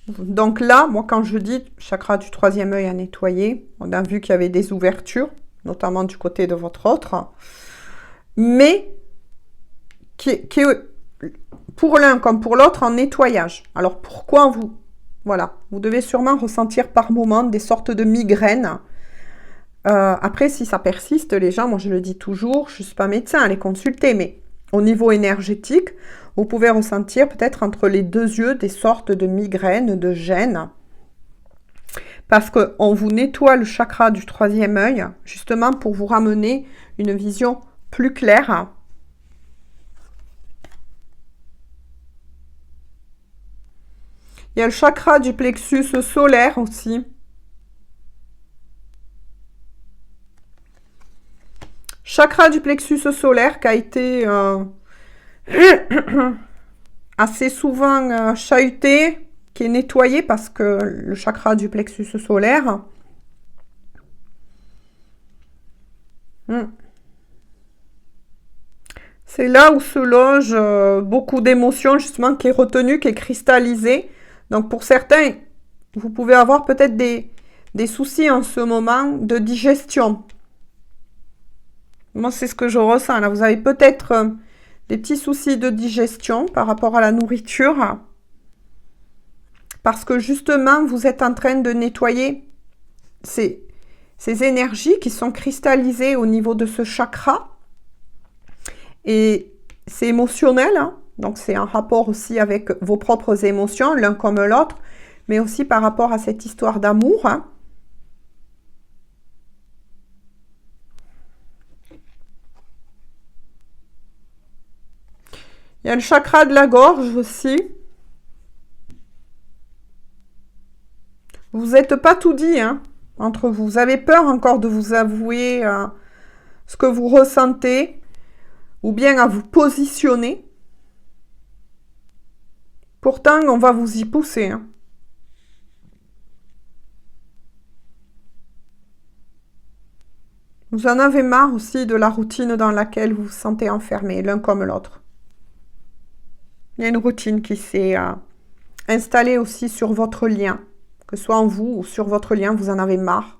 Donc là, moi, quand je dis chakra du troisième œil à nettoyer, on a vu qu'il y avait des ouvertures, notamment du côté de votre autre, mais qui est pour l'un comme pour l'autre en nettoyage. Alors, pourquoi vous... Voilà, vous devez sûrement ressentir par moments des sortes de migraines. Après, si ça persiste, les gens, moi je le dis toujours, je ne suis pas médecin, allez consulter, mais au niveau énergétique, vous pouvez ressentir peut-être entre les deux yeux des sortes de migraines, de gênes. Parce qu'on vous nettoie le chakra du troisième œil, justement pour vous ramener une vision plus claire. Il y a le chakra du plexus solaire aussi. Chakra du plexus solaire qui a été assez souvent chahuté, qui est nettoyé parce que le chakra du plexus solaire... C'est là où se loge beaucoup d'émotions, justement, qui est retenu, qui est cristallisé. Donc, pour certains, vous pouvez avoir peut-être des soucis en ce moment de digestion. Moi, c'est ce que je ressens. Là, vous avez peut-être des petits soucis de digestion par rapport à la nourriture. Parce que, justement, vous êtes en train de nettoyer ces énergies qui sont cristallisées au niveau de ce chakra. Et c'est émotionnel, hein. Donc c'est en rapport aussi avec vos propres émotions, l'un comme l'autre, mais aussi par rapport à cette histoire d'amour. Hein. Il y a le chakra de la gorge aussi. Vous n'êtes pas tout dit, hein, entre vous. Vous avez peur encore de vous avouer ce que vous ressentez, ou bien à vous positionner. Pourtant, on va vous y pousser. Hein. Vous en avez marre aussi de la routine dans laquelle vous vous sentez enfermé, l'un comme l'autre. Il y a une routine qui s'est installée aussi sur votre lien. Que ce soit en vous ou sur votre lien, vous en avez marre.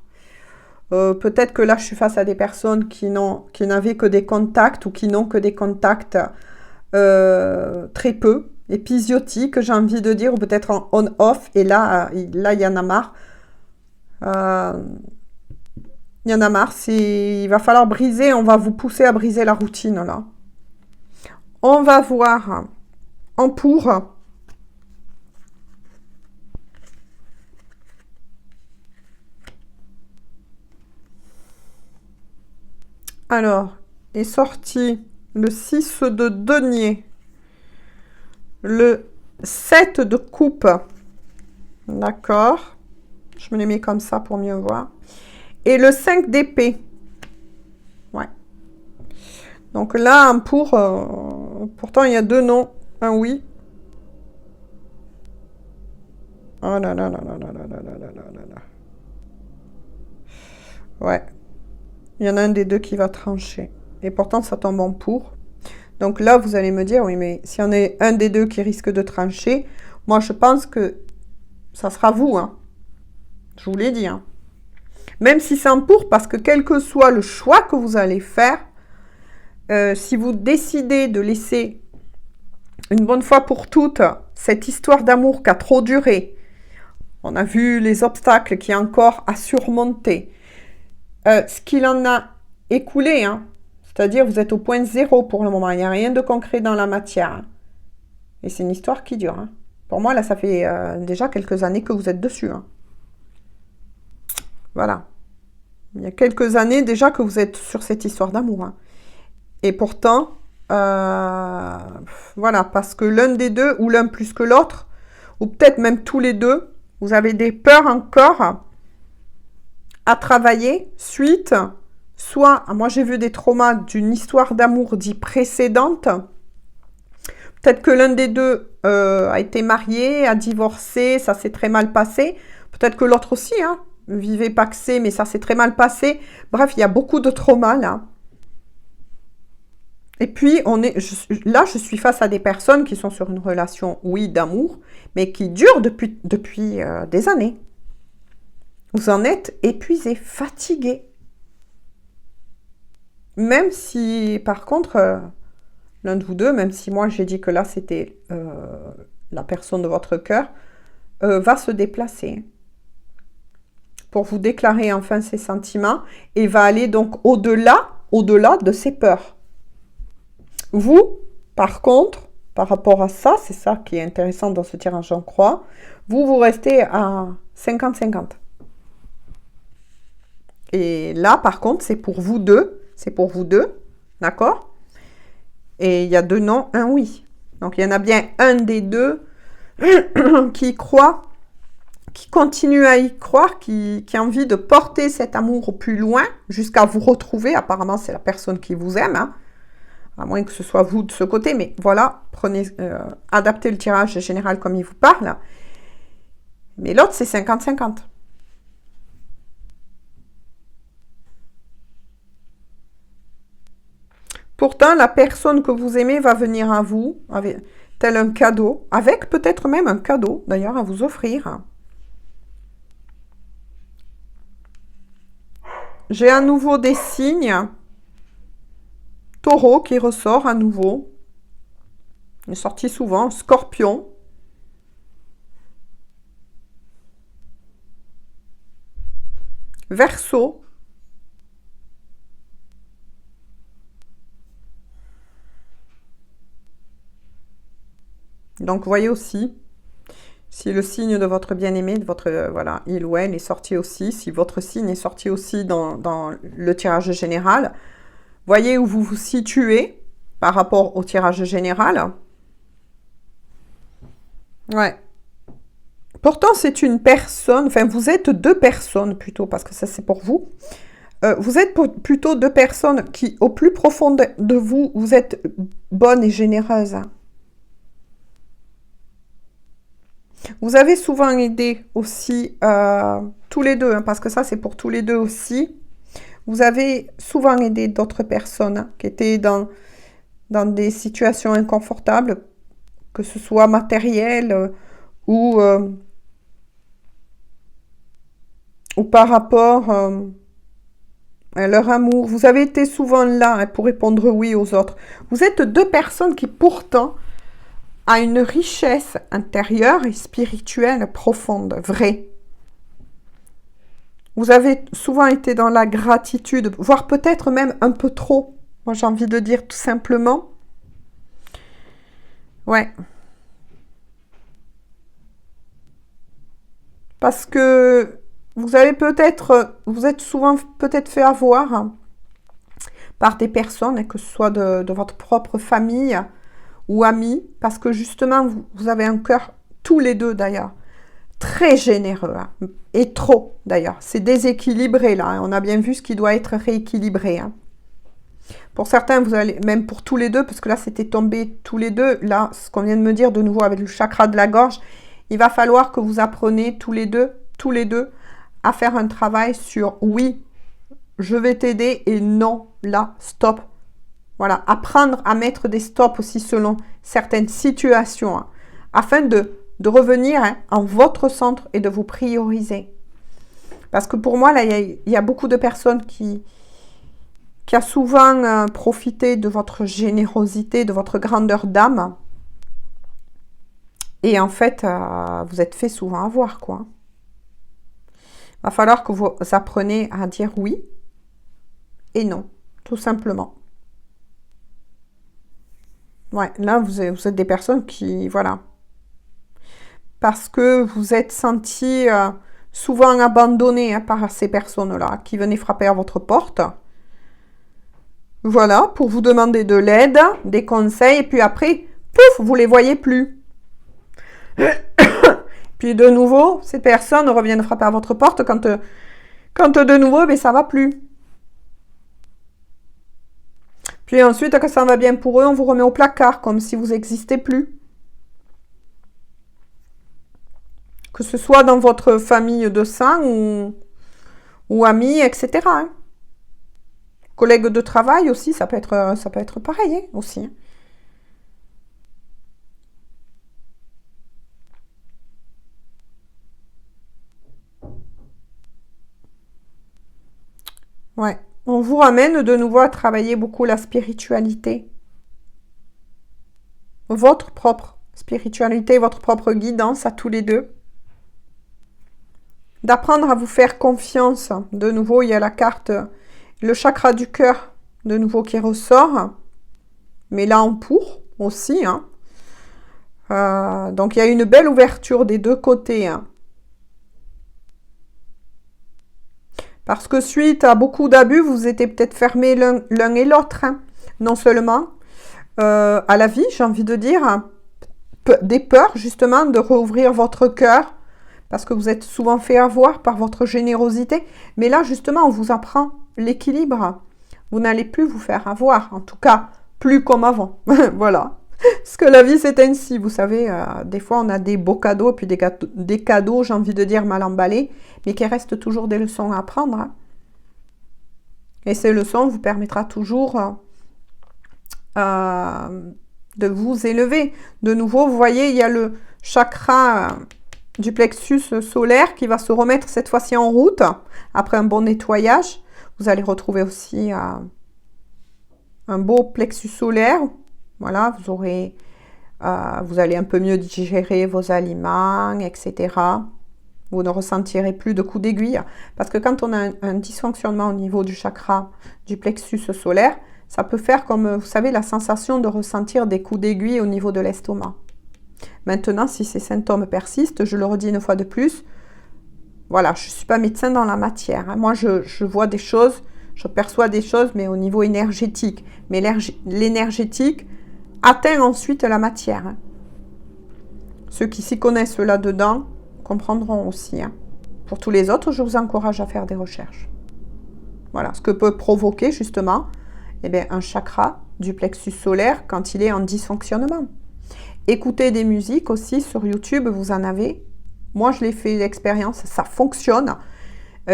Peut-être que là, je suis face à des personnes qui n'avaient que des contacts ou qui n'ont que des contacts très peu, épisodiques, j'ai envie de dire, ou peut-être en on-off. Et là, il y en a marre. Il y en a marre. Il va falloir briser. On va vous pousser à briser la routine, là. On va voir en pour. Alors, est sorti le 6 de denier, le 7 de coupe, d'accord, je me les mets comme ça pour mieux voir, et le 5 d'épée. Ouais. Donc là, pourtant il y a deux non, un oui. Oh là là là là là là là là là là là. Ouais. Il y en a un des deux qui va trancher. Et pourtant, ça tombe en pour. Donc là, vous allez me dire, oui, mais s'il y en a un des deux qui risque de trancher, moi, je pense que ça sera vous. Hein. Je vous l'ai dit. Hein. Même si c'est en pour, parce que quel que soit le choix que vous allez faire, si vous décidez de laisser une bonne fois pour toutes cette histoire d'amour qui a trop duré, on a vu les obstacles qu'il y a encore à surmonter, ce qu'il en a écoulé, hein, c'est-à-dire vous êtes au point zéro pour le moment, il n'y a rien de concret dans la matière. Hein. Et c'est une histoire qui dure. Hein. Pour moi, là, ça fait déjà quelques années que vous êtes dessus. Hein. Voilà. Il y a quelques années déjà que vous êtes sur cette histoire d'amour. Hein. Et pourtant, voilà, parce que l'un des deux, ou l'un plus que l'autre, ou peut-être même tous les deux, vous avez des peurs encore à travailler suite, soit, moi j'ai vu des traumas d'une histoire d'amour dit précédente, peut-être que l'un des deux a été marié, a divorcé, ça s'est très mal passé, peut-être que l'autre aussi, hein, vivait paxé, mais ça s'est très mal passé, bref, il y a beaucoup de traumas là. Et puis, là, je suis face à des personnes qui sont sur une relation, oui, d'amour, mais qui dure depuis des années. Vous en êtes épuisé, fatigué. Même si, par contre, l'un de vous deux, même si moi j'ai dit que là c'était la personne de votre cœur, va se déplacer pour vous déclarer enfin ses sentiments et va aller donc au-delà de ses peurs. Vous, par contre, par rapport à ça, c'est ça qui est intéressant dans ce tirage en croix, vous restez à 50-50. Et là, par contre, c'est pour vous deux, d'accord? Et il y a deux non, un oui. Donc, il y en a bien un des deux qui y croit, qui continue à y croire, qui a envie de porter cet amour au plus loin, jusqu'à vous retrouver. Apparemment, c'est la personne qui vous aime, hein. À moins que ce soit vous de ce côté, mais voilà, adaptez le tirage général comme il vous parle. Mais l'autre, c'est 50-50. Pourtant, la personne que vous aimez va venir à vous, tel un cadeau, avec peut-être même un cadeau, d'ailleurs, à vous offrir. J'ai à nouveau des signes. Taureau qui ressort à nouveau. Il est sorti souvent. Scorpion. Verseau. Donc, vous voyez aussi, si le signe de votre bien-aimé, de votre, voilà, il ou elle est sorti aussi, si votre signe est sorti aussi dans le tirage général, voyez où vous vous situez par rapport au tirage général. Ouais. Pourtant, c'est une personne, enfin, vous êtes deux personnes plutôt, parce que ça, c'est pour vous. Vous êtes plutôt deux personnes qui, au plus profond de vous, vous êtes bonnes et généreuses. Vous avez souvent aidé aussi, tous les deux, hein, parce que ça, c'est pour tous les deux aussi. Vous avez souvent aidé d'autres personnes hein, qui étaient dans des situations inconfortables, que ce soit matériel ou par rapport leur amour. Vous avez été souvent là hein, pour répondre oui aux autres. Vous êtes deux personnes qui pourtant ont une richesse intérieure et spirituelle profonde, vraie. Vous avez souvent été dans la gratitude, voire peut-être même un peu trop. Moi, j'ai envie de dire tout simplement. Ouais. Parce que vous avez peut-être, vous êtes souvent peut-être fait avoir par des personnes, que ce soit de votre propre famille ou amis, parce que justement, vous avez un cœur, tous les deux d'ailleurs, très généreux, hein, et trop d'ailleurs. C'est déséquilibré là, hein. On a bien vu ce qui doit être rééquilibré. Hein. Pour certains, vous allez, même pour tous les deux, parce que là c'était tombé tous les deux, là ce qu'on vient de me dire de nouveau avec le chakra de la gorge, il va falloir que vous appreniez tous les deux, à faire un travail sur oui, je vais t'aider et non, là, stop. Voilà, apprendre à mettre des stops aussi selon certaines situations, hein, afin de revenir hein, en votre centre et de vous prioriser. Parce que pour moi, là, il y a beaucoup de personnes qui a souvent profité de votre générosité, de votre grandeur d'âme. Et en fait, vous êtes fait souvent avoir, quoi. Il va falloir que vous appreniez à dire oui et non, tout simplement. Ouais, là, vous êtes des personnes qui, voilà. Parce que vous êtes sentis souvent abandonnés hein, par ces personnes-là qui venaient frapper à votre porte. Voilà, pour vous demander de l'aide, des conseils, et puis après, pouf, vous les voyez plus. Puis de nouveau, ces personnes reviennent frapper à votre porte quand de nouveau, ben, ça va plus. Puis ensuite, quand ça va bien pour eux, on vous remet au placard, comme si vous n'existez plus. Que ce soit dans votre famille de sang ou amis, etc. Hein. Collègues de travail aussi, ça peut être pareil hein, aussi. Ouais. On vous ramène de nouveau à travailler beaucoup la spiritualité. Votre propre spiritualité, votre propre guidance à tous les deux. D'apprendre à vous faire confiance. De nouveau, il y a la carte, le chakra du cœur, de nouveau qui ressort. Mais là en pour aussi. Hein. Donc il y a une belle ouverture des deux côtés. Hein. Parce que suite à beaucoup d'abus, vous étiez peut-être fermés l'un et l'autre. Hein. Non seulement à la vie, j'ai envie de dire, des peurs justement de rouvrir votre cœur, parce que vous êtes souvent fait avoir par votre générosité. Mais là, justement, on vous apprend l'équilibre. Vous n'allez plus vous faire avoir, en tout cas, plus comme avant. Voilà. Parce que la vie, c'est ainsi. Vous savez, des fois, on a des beaux cadeaux, puis des cadeaux, j'ai envie de dire, mal emballés, mais qui restent toujours des leçons à apprendre. Hein. Et ces leçons vous permettra toujours de vous élever. De nouveau, vous voyez, il y a le chakra du plexus solaire qui va se remettre cette fois-ci en route après un bon nettoyage. Vous allez retrouver aussi un beau plexus solaire. Voilà, vous allez un peu mieux digérer vos aliments, etc. Vous ne ressentirez plus de coups d'aiguille. Parce que quand on a un dysfonctionnement au niveau du chakra du plexus solaire, ça peut faire comme, vous savez, la sensation de ressentir des coups d'aiguille au niveau de l'estomac. Maintenant, si ces symptômes persistent, je le redis une fois de plus, voilà, je ne suis pas médecin dans la matière. Hein. Moi, je vois des choses, je perçois des choses, mais au niveau énergétique. Mais l'énergétique atteint ensuite la matière. Hein. Ceux qui s'y connaissent là-dedans comprendront aussi. Hein. Pour tous les autres, je vous encourage à faire des recherches. Voilà, ce que peut provoquer justement eh bien, un chakra du plexus solaire quand il est en dysfonctionnement. Écoutez des musiques aussi sur YouTube, vous en avez. Moi, je l'ai fait l'expérience, ça fonctionne,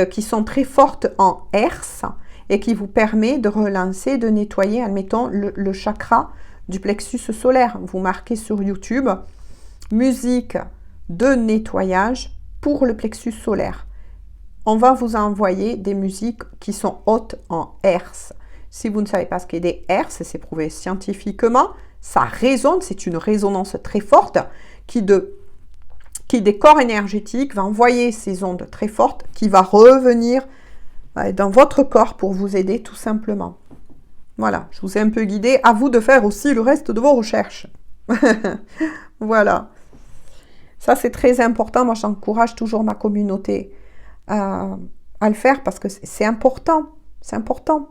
qui sont très fortes en hertz et qui vous permet de relancer, de nettoyer, admettons, le chakra du plexus solaire. Vous marquez sur YouTube musique de nettoyage pour le plexus solaire. on va vous envoyer des musiques qui sont hautes en hertz. Si vous ne savez pas ce qu'est des hertz, c'est prouvé scientifiquement, ça résonne, c'est une résonance très forte qui des corps énergétiques va envoyer ces ondes très fortes qui va revenir dans votre corps pour vous aider tout simplement. Voilà, je vous ai un peu guidé. À vous de faire aussi le reste de vos recherches. Voilà. Ça, c'est très important. Moi, j'encourage toujours ma communauté à le faire parce que c'est important. C'est important.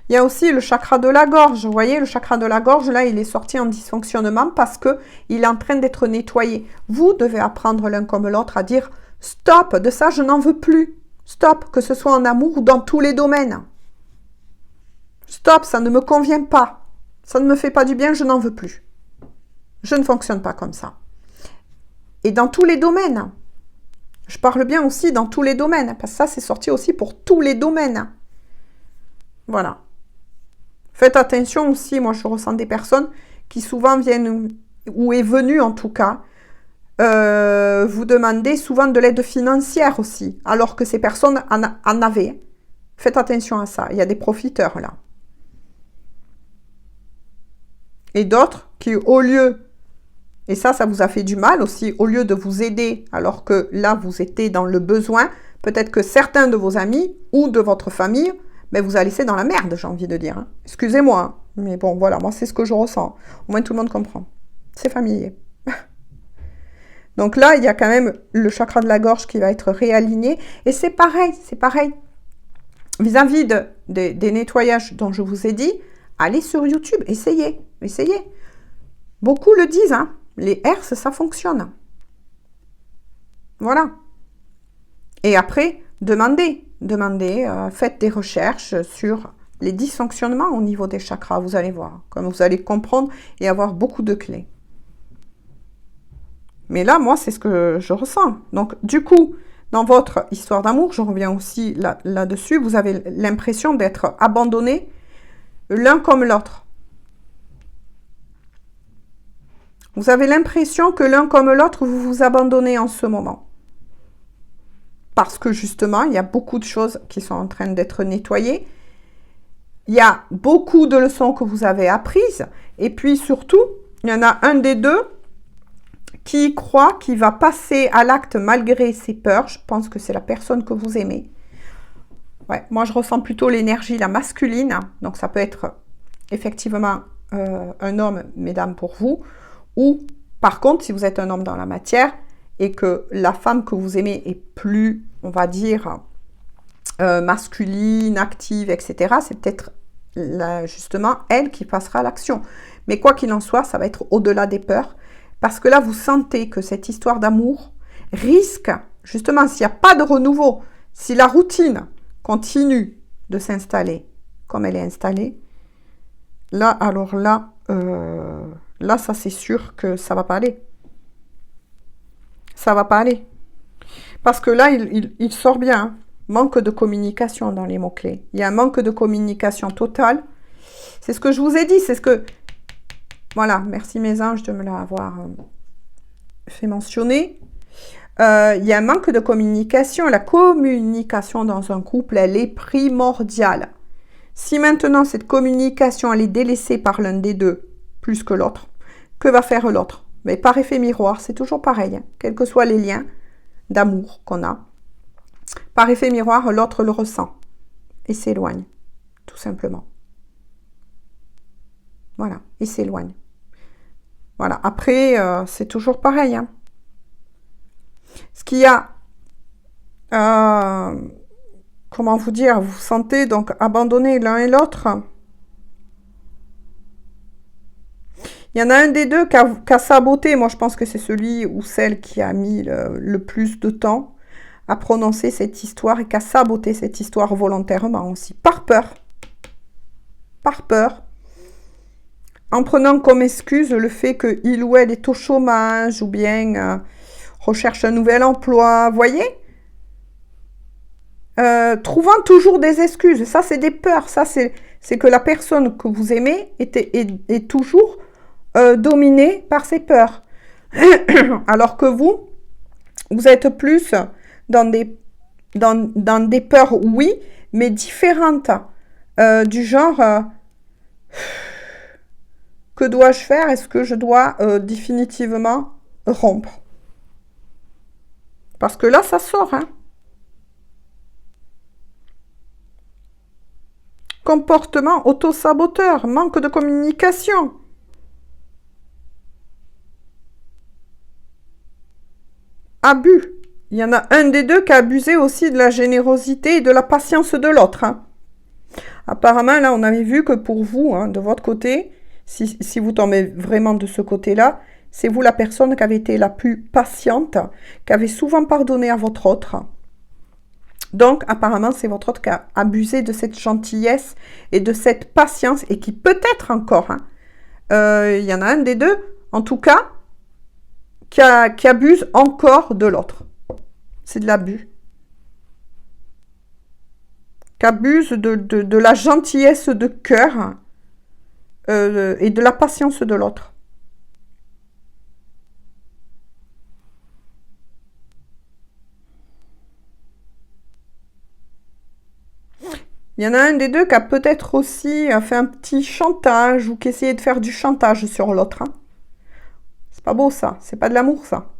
Il y a aussi le chakra de la gorge. Vous voyez, le chakra de la gorge, là, il est sorti en dysfonctionnement parce qu'il est en train d'être nettoyé. Vous devez apprendre l'un comme l'autre à dire « Stop, de ça, je n'en veux plus. Stop, que ce soit en amour ou dans tous les domaines. Stop, ça ne me convient pas. Ça ne me fait pas du bien, je n'en veux plus. Je ne fonctionne pas comme ça. » Et dans tous les domaines. Je parle bien aussi dans tous les domaines, parce que ça, c'est sorti aussi pour tous les domaines. Voilà. Faites attention aussi, moi je ressens des personnes qui souvent viennent, ou est venue en tout cas, vous demander souvent de l'aide financière aussi, alors que ces personnes en avaient. Faites attention à ça, il y a des profiteurs là. Et d'autres qui, au lieu, et ça vous a fait du mal aussi, au lieu de vous aider, alors que là vous étiez dans le besoin, peut-être que certains de vos amis ou de votre famille, mais vous a laissé dans la merde, j'ai envie de dire. Hein. Excusez-moi, hein. Mais bon, voilà, moi c'est ce que je ressens. Au moins tout le monde comprend. C'est familier. Donc là, il y a quand même le chakra de la gorge qui va être réaligné. Et c'est pareil, c'est pareil. Vis-à-vis des nettoyages dont je vous ai dit, allez sur YouTube, essayez, essayez. Beaucoup le disent, hein. Les hertz, ça fonctionne. Voilà. Et après, demandez, faites des recherches sur les dysfonctionnements au niveau des chakras, vous allez voir, comme vous allez comprendre et avoir beaucoup de clés. Mais là, moi, c'est ce que je ressens. Donc, du coup, dans votre histoire d'amour, je reviens aussi là-dessus, vous avez l'impression d'être abandonné l'un comme l'autre. Vous avez l'impression que l'un comme l'autre, vous vous abandonnez en ce moment. Parce que justement, il y a beaucoup de choses qui sont en train d'être nettoyées. Il y a beaucoup de leçons que vous avez apprises. Et puis surtout, il y en a un des deux qui croit qu'il va passer à l'acte malgré ses peurs. Je pense que c'est la personne que vous aimez. Ouais, moi, je ressens plutôt l'énergie, la masculine. Donc, ça peut être effectivement un homme, mesdames, pour vous. Ou, par contre, si vous êtes un homme dans la matière, et que la femme que vous aimez est plus, on va dire, masculine, active, etc., c'est peut-être justement elle qui passera à l'action. Mais quoi qu'il en soit, ça va être au-delà des peurs, parce que là, vous sentez que cette histoire d'amour risque, justement, s'il n'y a pas de renouveau, si la routine continue de s'installer comme elle est installée, là, alors là, là, ça c'est sûr que ça ne va pas aller. Ça va pas aller. Parce que là, il sort bien. Hein. Manque de communication dans les mots-clés. Il y a un manque de communication totale. C'est ce que je vous ai dit. C'est ce que... Voilà. Merci mes anges de me l'avoir fait mentionner. Il y a un manque de communication. La communication dans un couple, elle est primordiale. Si maintenant, cette communication, elle est délaissée par l'un des deux, plus que l'autre, que va faire l'autre? Mais par effet miroir, c'est toujours pareil, hein, quels que soient les liens d'amour qu'on a. Par effet miroir, l'autre le ressent et s'éloigne, tout simplement. Voilà, il s'éloigne. Voilà, après, c'est toujours pareil. Hein. Ce qu'il y a, comment vous dire, vous vous sentez donc abandonné l'un et l'autre. Il y en a un des deux qui a saboté. Moi, je pense que c'est celui ou celle qui a mis le plus de temps à prononcer cette histoire et qui a saboté cette histoire volontairement aussi. Par peur. Par peur. En prenant comme excuse le fait qu'il ou elle est au chômage ou bien recherche un nouvel emploi. Voyez ? Trouvant toujours des excuses. Ça, c'est des peurs. Ça, c'est que la personne que vous aimez est toujours... dominé par ses peurs. Alors que vous êtes plus dans des dans des peurs, oui, mais différentes. Du genre, que dois-je faire? Est-ce que je dois définitivement rompre? Parce que là, ça sort, hein. Comportement auto-saboteur, manque de communication. Abus. Il y en a un des deux qui a abusé aussi de la générosité et de la patience de l'autre, hein. Apparemment, là, on avait vu que pour vous, hein, de votre côté, si vous tombez vraiment de ce côté-là, c'est vous la personne qui avait été la plus patiente, qui avait souvent pardonné à votre autre. Donc, apparemment, c'est votre autre qui a abusé de cette gentillesse et de cette patience, et qui peut-être encore, hein, il y en a un des deux, en tout cas, qui abuse encore de l'autre. C'est de l'abus. Qui abuse de la gentillesse de cœur et de la patience de l'autre. Il y en a un des deux qui a peut-être aussi fait un petit chantage ou qui essayait de faire du chantage sur l'autre, hein. C'est pas beau ça, c'est pas de l'amour ça.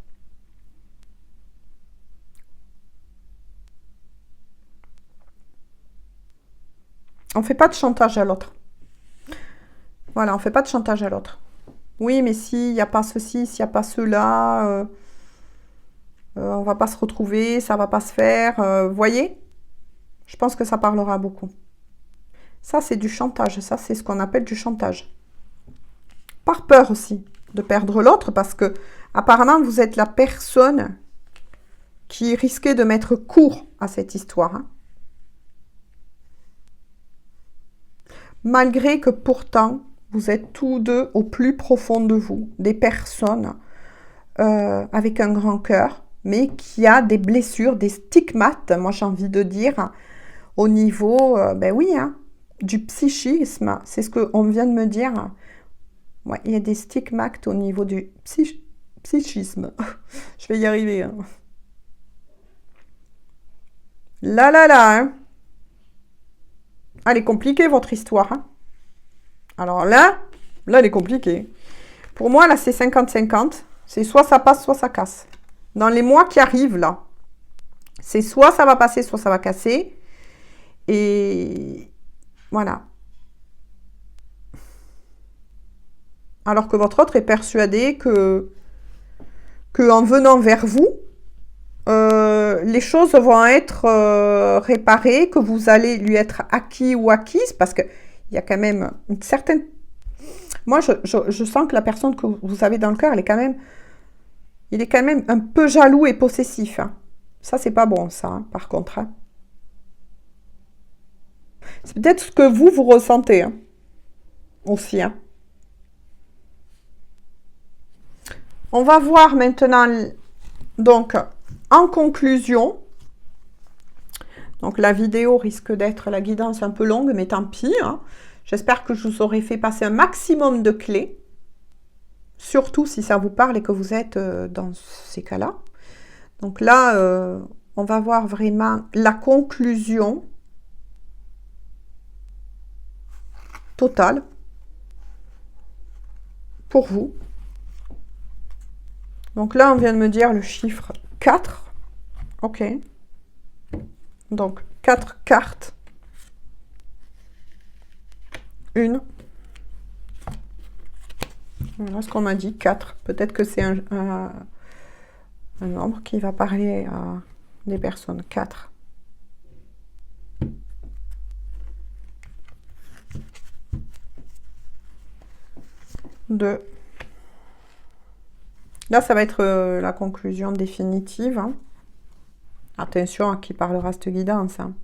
On fait pas de chantage à l'autre. Voilà, on fait pas de chantage à l'autre. Oui, mais s'il n'y a pas ceci, s'il n'y a pas cela, on va pas se retrouver, ça va pas se faire. Voyez? Je pense que ça parlera beaucoup. Ça, c'est du chantage. Ça, c'est ce qu'on appelle du chantage. Par peur aussi de perdre l'autre, parce que apparemment, vous êtes la personne qui risquait de mettre court à cette histoire, hein. Malgré que pourtant, vous êtes tous deux au plus profond de vous, des personnes avec un grand cœur, mais qui a des blessures, des stigmates, moi j'ai envie de dire, au niveau, ben oui, hein, du psychisme. C'est ce qu'on vient de me dire. Ouais, il y a des stigmates au niveau du psychisme. Je vais y arriver, hein. Là, là, là, hein. Elle est compliquée, votre histoire, hein. Alors là, elle est compliquée. Pour moi, là, c'est 50-50. C'est soit ça passe, soit ça casse. Dans les mois qui arrivent, là, c'est soit ça va passer, soit ça va casser. Et voilà. Alors que votre autre est persuadé que en venant vers vous, les choses vont être réparées, que vous allez lui être acquis ou acquise, parce qu'il y a quand même une certaine... Moi, je sens que la personne que vous avez dans le cœur, il est quand même un peu jaloux et possessif, hein. Ça, c'est pas bon, ça, hein, par contre, hein. C'est peut-être ce que vous ressentez, hein, aussi, hein. On va voir maintenant, donc, en conclusion. Donc, la vidéo risque d'être la guidance un peu longue, mais tant pis, hein. J'espère que je vous aurai fait passer un maximum de clés. Surtout si ça vous parle et que vous êtes dans ces cas-là. Donc là, on va voir vraiment la conclusion totale pour vous. Donc là, on vient de me dire le chiffre 4. Ok. Donc, 4 cartes. Une. Voilà ce qu'on m'a dit, 4. Peut-être que c'est un nombre qui va parler à des personnes. 4. Deux. Là, ça va être la conclusion définitive, hein. Attention à qui parlera cette guidance, hein.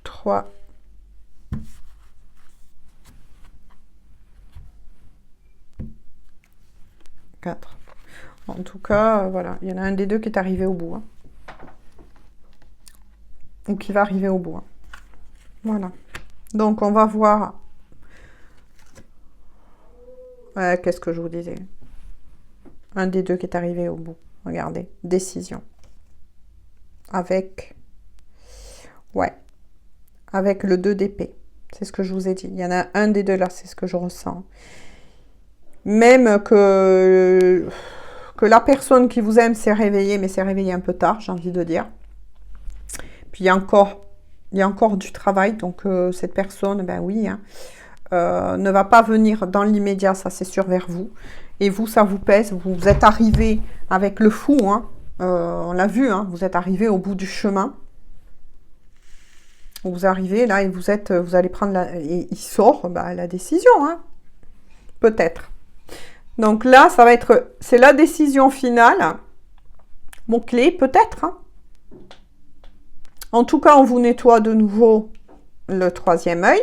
3. 4. En tout cas, voilà, il y en a un des deux qui est arrivé au bout, hein. Ou qui va arriver au bout, hein. Voilà. Donc, on va voir... qu'est-ce que je vous disais? un des deux qui est arrivé au bout. Regardez, décision. Avec, ouais, avec le 2 d'épée. C'est ce que je vous ai dit. Il y en a un des deux là, c'est ce que je ressens. Même que la personne qui vous aime s'est réveillée, mais s'est réveillée un peu tard, j'ai envie de dire. Puis il y a encore du travail, donc cette personne, ben oui, hein, ne va pas venir dans l'immédiat, ça c'est sûr, vers vous. Et vous, ça vous pèse, vous êtes arrivé avec le fou, hein, on l'a vu, hein, vous êtes arrivé au bout du chemin. Vous arrivez là et vous allez prendre et il sort la décision, hein, peut-être. Donc là, ça va être, c'est la décision finale, mot-clé, peut-être. Hein. En tout cas, on vous nettoie de nouveau le troisième œil,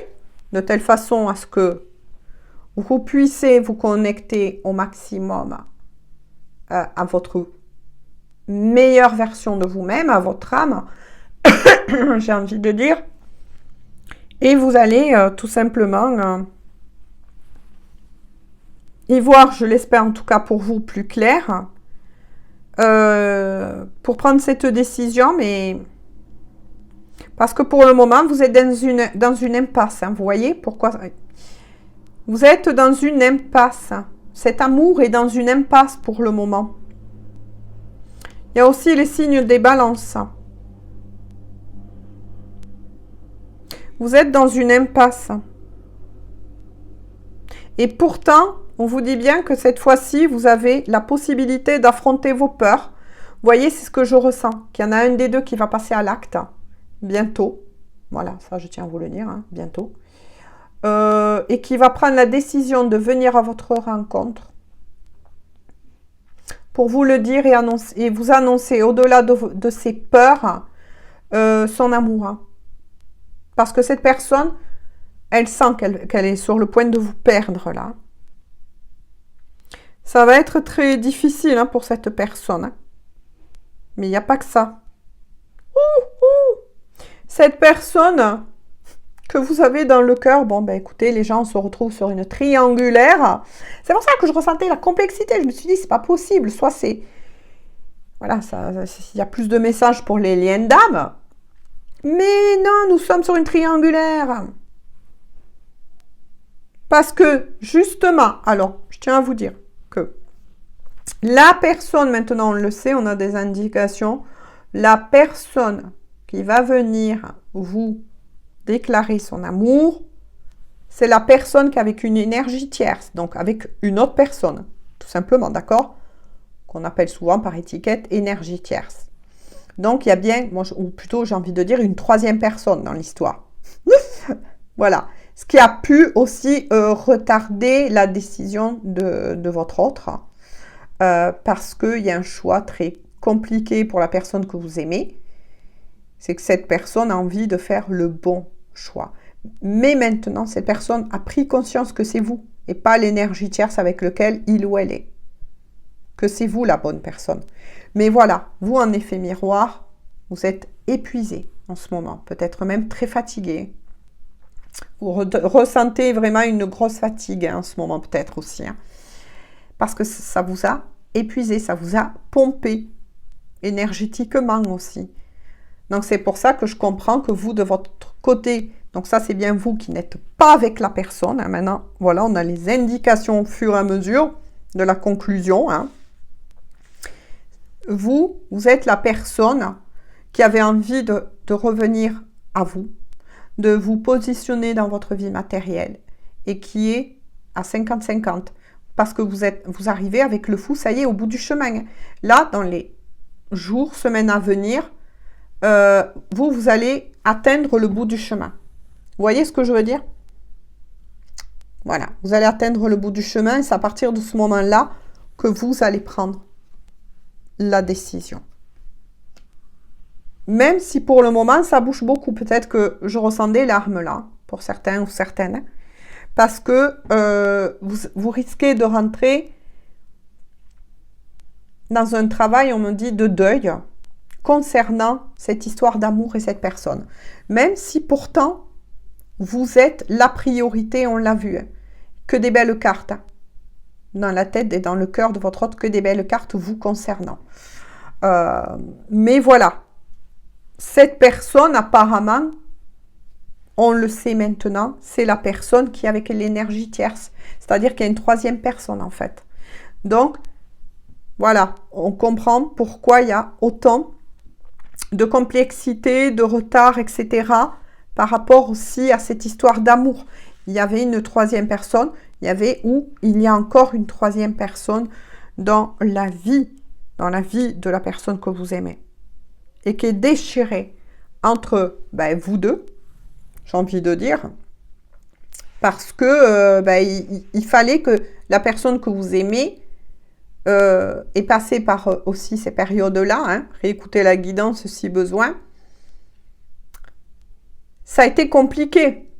de telle façon à ce que vous puissiez vous connecter au maximum à votre meilleure version de vous-même, à votre âme, j'ai envie de dire. Et vous allez tout simplement y voir, je l'espère en tout cas pour vous, plus clair, pour prendre cette décision, mais parce que pour le moment, vous êtes dans une impasse, hein, vous voyez pourquoi? Vous êtes dans une impasse, cet amour est dans une impasse pour le moment. Il y a aussi les signes des balances. Vous êtes dans une impasse. Et pourtant, on vous dit bien que cette fois-ci, vous avez la possibilité d'affronter vos peurs. Vous voyez, c'est ce que je ressens. Qu'il y en a un des deux qui va passer à l'acte bientôt. Voilà, ça je tiens à vous le dire, hein, bientôt. Et qui va prendre la décision de venir à votre rencontre. Pour vous le dire et vous annoncer au-delà de ses peurs, son amour. Hein. Parce que cette personne, elle sent qu'elle est sur le point de vous perdre là. Ça va être très difficile hein, pour cette personne. Hein. Mais il n'y a pas que ça. Cette personne que vous avez dans le cœur, bon ben écoutez, les gens se retrouvent sur une triangulaire. C'est pour ça que je ressentais la complexité. Je me suis dit, c'est pas possible. Soit c'est... Voilà, il y a plus de messages pour les liens d'âme. Mais non, nous sommes sur une triangulaire. Parce que, justement, alors, je tiens à vous dire que la personne, maintenant on le sait, on a des indications, la personne qui va venir vous déclarer son amour, c'est la personne qui est avec une énergie tierce, donc avec une autre personne, tout simplement, d'accord? Qu'on appelle souvent par étiquette énergie tierce. Donc, il y a bien, ou plutôt j'ai envie de dire, une troisième personne dans l'histoire. Voilà. Ce qui a pu aussi retarder la décision de votre autre, parce qu'il y a un choix très compliqué pour la personne que vous aimez. C'est que cette personne a envie de faire le bon choix. Mais maintenant, cette personne a pris conscience que c'est vous et pas l'énergie tierce avec laquelle il ou elle est. Que c'est vous la bonne personne. Mais voilà, vous en effet miroir, vous êtes épuisé en ce moment, peut-être même très fatigué. Vous ressentez vraiment une grosse fatigue hein, en ce moment peut-être aussi. Hein, parce que ça vous a épuisé, ça vous a pompé énergétiquement aussi. Donc c'est pour ça que je comprends que vous de votre côté, donc ça c'est bien vous qui n'êtes pas avec la personne. Hein, maintenant, voilà, on a les indications au fur et à mesure de la conclusion. Hein. Vous êtes la personne qui avait envie de revenir à vous, de vous positionner dans votre vie matérielle et qui est à 50-50 parce que vous arrivez avec le fou, ça y est, au bout du chemin. Là, dans les jours, semaines à venir, vous allez atteindre le bout du chemin. Vous voyez ce que je veux dire? Voilà, vous allez atteindre le bout du chemin et c'est à partir de ce moment-là que vous allez prendre la décision. Même si pour le moment, ça bouge beaucoup. Peut-être que je ressens des larmes là, pour certains ou certaines. Parce que vous risquez de rentrer dans un travail, on me dit, de deuil concernant cette histoire d'amour et cette personne. Même si pourtant, vous êtes la priorité, on l'a vu. Hein, que des belles cartes. Hein. dans la tête et dans le cœur de votre autre que des belles cartes vous concernant. Mais voilà, cette personne apparemment, on le sait maintenant, c'est la personne qui est avec l'énergie tierce. C'est-à-dire qu'il y a une troisième personne en fait. Donc, voilà, on comprend pourquoi il y a autant de complexité, de retard, etc. par rapport aussi à cette histoire d'amour. Il y avait une troisième personne, il y a encore une troisième personne dans la vie de la personne que vous aimez. Et qui est déchirée entre vous deux, j'ai envie de dire, parce que il fallait que la personne que vous aimez ait passé par aussi ces périodes-là, hein, réécouter la guidance si besoin. Ça a été compliqué.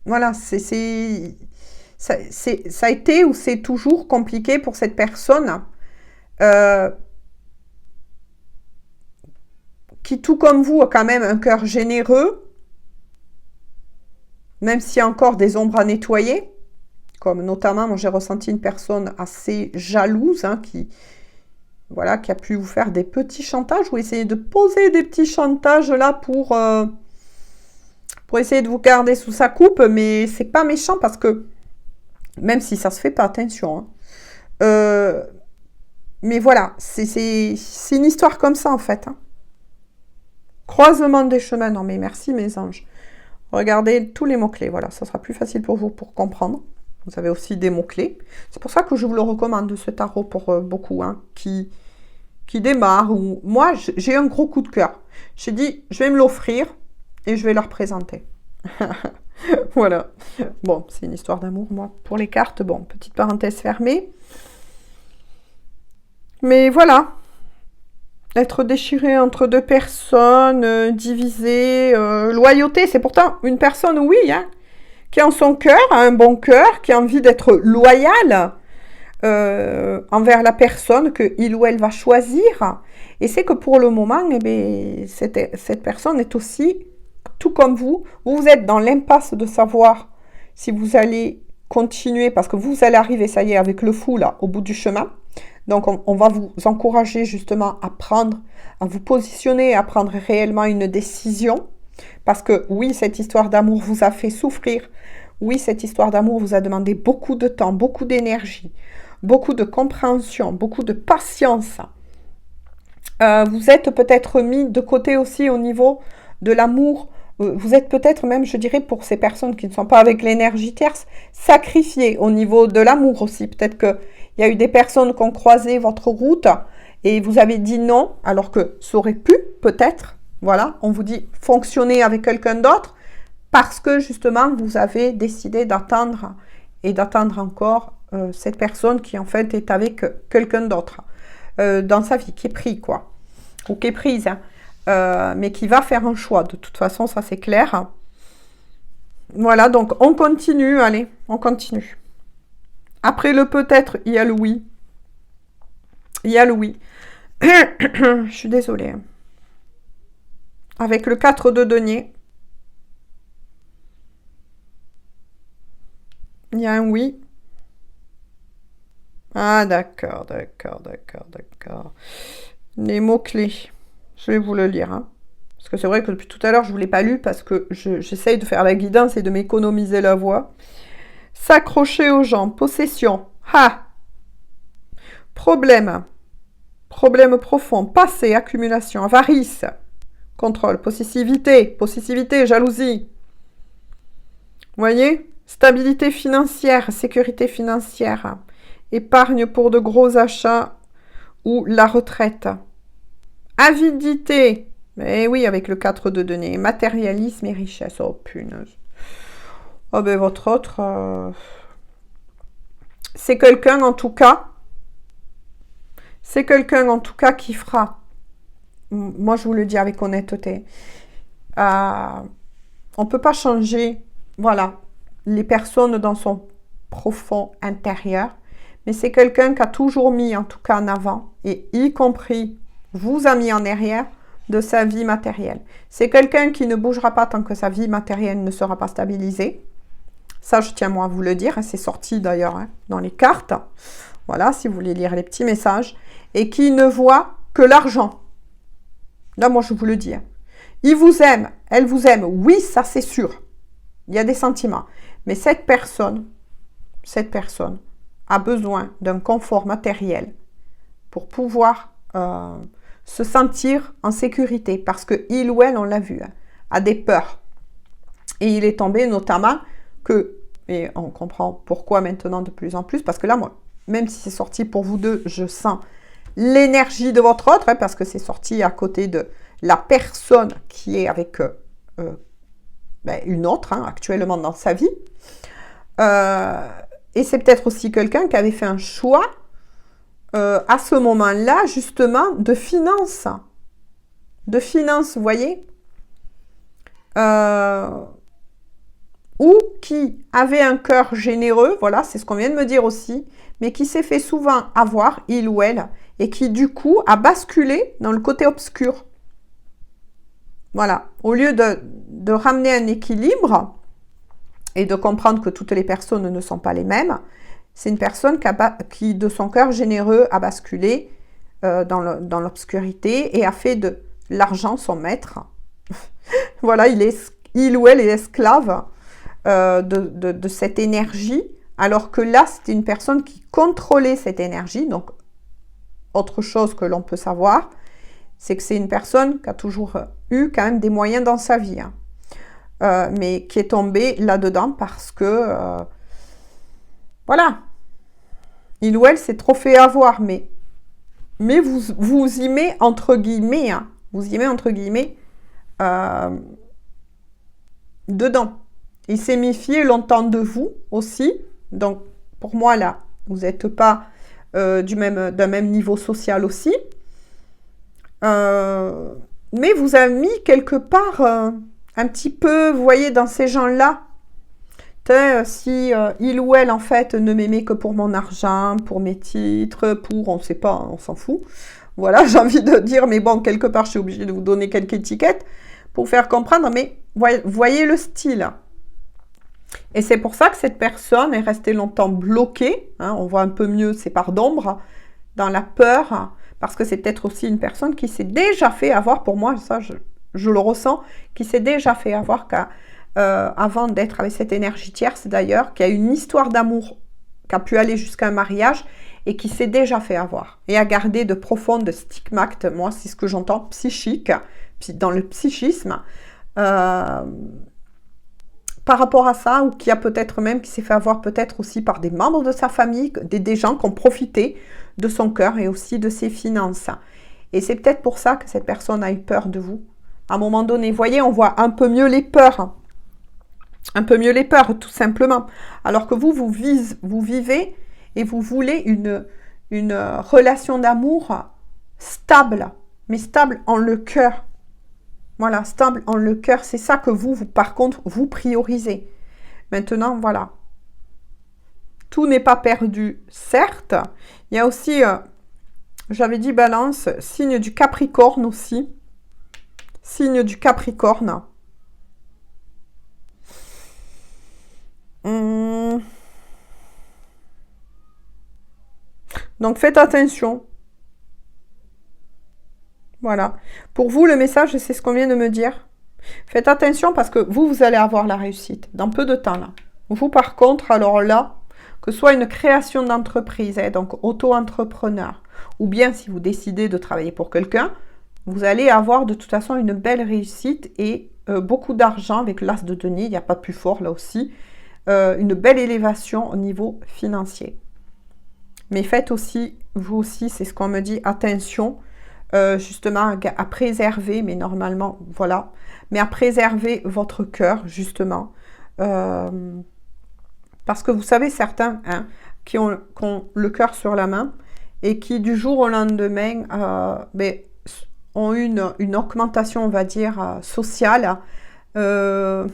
Voilà, ça a été ou c'est toujours compliqué pour cette personne qui, tout comme vous, a quand même un cœur généreux, même s'il y a encore des ombres à nettoyer, comme notamment, moi j'ai ressenti une personne assez jalouse, hein, qui a pu vous faire des petits chantages, ou essayer de poser des petits chantages là pour essayer de vous garder sous sa coupe, mais c'est pas méchant parce que, même si ça se fait pas, attention, hein, mais voilà, c'est une histoire comme ça en fait, hein. Croisement des chemins, non mais merci mes anges. Regardez tous les mots-clés, voilà, ça sera plus facile pour vous pour comprendre. Vous avez aussi des mots-clés. C'est pour ça que je vous le recommande, ce tarot, pour beaucoup, hein, qui démarrent. Ou moi, j'ai un gros coup de cœur. J'ai dit, je vais me l'offrir et je vais leur présenter. Voilà. Bon, c'est une histoire d'amour, moi. Pour les cartes, bon, petite parenthèse fermée. Mais voilà. Être déchiré entre deux personnes, divisé, loyauté, c'est pourtant une personne, oui, hein, qui en son cœur, a un bon cœur, qui a envie d'être loyal envers la personne qu'il ou elle va choisir. Et c'est que pour le moment, eh bien, cette personne est aussi, tout comme vous, vous êtes dans l'impasse de savoir si vous allez continuer, parce que vous allez arriver, ça y est, avec le fou, là, au bout du chemin. Donc, on va vous encourager justement à vous positionner, à prendre réellement une décision. Parce que oui, cette histoire d'amour vous a fait souffrir. Oui, cette histoire d'amour vous a demandé beaucoup de temps, beaucoup d'énergie, beaucoup de compréhension, beaucoup de patience. Vous êtes peut-être mis de côté aussi au niveau de l'amour. Vous êtes peut-être même, je dirais, pour ces personnes qui ne sont pas avec l'énergie tierce, sacrifiées au niveau de l'amour aussi. Peut-être qu'il y a eu des personnes qui ont croisé votre route et vous avez dit non, alors que ça aurait pu, peut-être. Voilà, on vous dit fonctionner avec quelqu'un d'autre parce que justement, vous avez décidé d'attendre et d'attendre encore cette personne qui en fait est avec quelqu'un d'autre dans sa vie, qui est pris, quoi. Ou qui est prise, hein. Mais qui va faire un choix. De toute façon, ça c'est clair. Voilà, donc on continue, allez, on continue. Après le peut-être, il y a le oui. Il y a le oui. Je suis désolée. Avec le 4 de denier, il y a un oui. Ah, d'accord. Les mots-clés. Je vais vous le lire, hein. Parce que c'est vrai que depuis tout à l'heure, je ne vous l'ai pas lu parce que j'essaye de faire la guidance et de m'économiser la voix. S'accrocher aux gens. Possession. Ha! Problème. Problème profond. Passé. Accumulation. Avarice. Contrôle. Possessivité, jalousie. Vous voyez? Stabilité financière. Sécurité financière. Épargne pour de gros achats ou la retraite. Avidité. Eh oui, avec le 4 de denier. Matérialisme et richesse. Oh, punaise. Oh, ben, votre autre... C'est quelqu'un, en tout cas... qui fera... Moi, je vous le dis avec honnêteté. On ne peut pas changer, voilà, les personnes dans son profond intérieur. Mais c'est quelqu'un qui a toujours mis, en tout cas, en avant, et y compris... vous a mis en arrière de sa vie matérielle. C'est quelqu'un qui ne bougera pas tant que sa vie matérielle ne sera pas stabilisée. Ça, je tiens moi à vous le dire. C'est sorti d'ailleurs dans les cartes. Voilà, si vous voulez lire les petits messages. Et qui ne voit que l'argent. Là, moi, je vous le dis. Il vous aime, elle vous aime. Oui, ça, c'est sûr. Il y a des sentiments. Mais cette personne a besoin d'un confort matériel pour pouvoir se sentir en sécurité. Parce que il ou elle, on l'a vu, a des peurs. Et il est tombé notamment que, et on comprend pourquoi maintenant de plus en plus, parce que là, moi, même si c'est sorti pour vous deux, je sens l'énergie de votre autre, parce que c'est sorti à côté de la personne qui est avec une autre, actuellement dans sa vie. Et c'est peut-être aussi quelqu'un qui avait fait un choix à ce moment-là, justement, de finances. De finances, vous voyez, ou qui avait un cœur généreux, voilà, c'est ce qu'on vient de me dire aussi, mais qui s'est fait souvent avoir, il ou elle, et qui du coup a basculé dans le côté obscur. Voilà, au lieu de ramener un équilibre et de comprendre que toutes les personnes ne sont pas les mêmes, c'est une personne qui, de son cœur généreux, a basculé dans l'obscurité et a fait de l'argent son maître. Voilà, il ou elle est esclave de cette énergie, alors que là, c'était une personne qui contrôlait cette énergie. Donc, autre chose que l'on peut savoir, c'est que c'est une personne qui a toujours eu quand même des moyens dans sa vie, mais qui est tombée là-dedans parce que, voilà, il ou elle s'est trop fait avoir, mais vous y met entre guillemets, vous y met entre guillemets dedans. Il s'est méfié longtemps de vous aussi, donc pour moi là, vous n'êtes pas d'un même niveau social aussi. Mais vous avez mis quelque part un petit peu, vous voyez, dans ces gens-là, si il ou elle, en fait, ne m'aimait que pour mon argent, pour mes titres, on ne sait pas, on s'en fout. Voilà, j'ai envie de dire, mais bon, quelque part, je suis obligée de vous donner quelques étiquettes pour faire comprendre, mais voyez le style. Et c'est pour ça que cette personne est restée longtemps bloquée, on voit un peu mieux ses parts d'ombre, dans la peur, parce que c'est peut-être aussi une personne qui s'est déjà fait avoir, pour moi, ça je le ressens, qui s'est déjà fait avoir avant d'être avec cette énergie tierce d'ailleurs, qui a une histoire d'amour, qui a pu aller jusqu'à un mariage, et qui s'est déjà fait avoir, et a gardé de profondes stigmates, moi c'est ce que j'entends, psychique, dans le psychisme, par rapport à ça, ou qui a peut-être même, qui s'est fait avoir peut-être aussi par des membres de sa famille, des gens qui ont profité de son cœur et aussi de ses finances. Et c'est peut-être pour ça que cette personne a eu peur de vous. À un moment donné, vous voyez, on voit un peu mieux les peurs. Un peu mieux les peurs, tout simplement. Alors que vous vivez et vous voulez une relation d'amour stable, mais stable en le cœur. Voilà, stable en le cœur, c'est ça que vous, par contre, vous priorisez. Maintenant, voilà. Tout n'est pas perdu, certes. Il y a aussi, j'avais dit Balance, signe du Capricorne aussi. Signe du Capricorne. Donc, faites attention. Voilà. Pour vous, le message, c'est ce qu'on vient de me dire. Faites attention parce que vous allez avoir la réussite dans peu de temps, là. Vous, par contre, alors là, que ce soit une création d'entreprise, donc auto-entrepreneur, ou bien si vous décidez de travailler pour quelqu'un, vous allez avoir de toute façon une belle réussite et beaucoup d'argent avec l'as de denier, il n'y a pas plus fort là aussi, une belle élévation au niveau financier. Mais faites aussi, vous aussi, c'est ce qu'on me dit, attention, justement à préserver, mais normalement, voilà, mais à préserver votre cœur, justement, parce que vous savez, certains qui ont le cœur sur la main et qui, du jour au lendemain, ont eu une augmentation, on va dire, sociale, se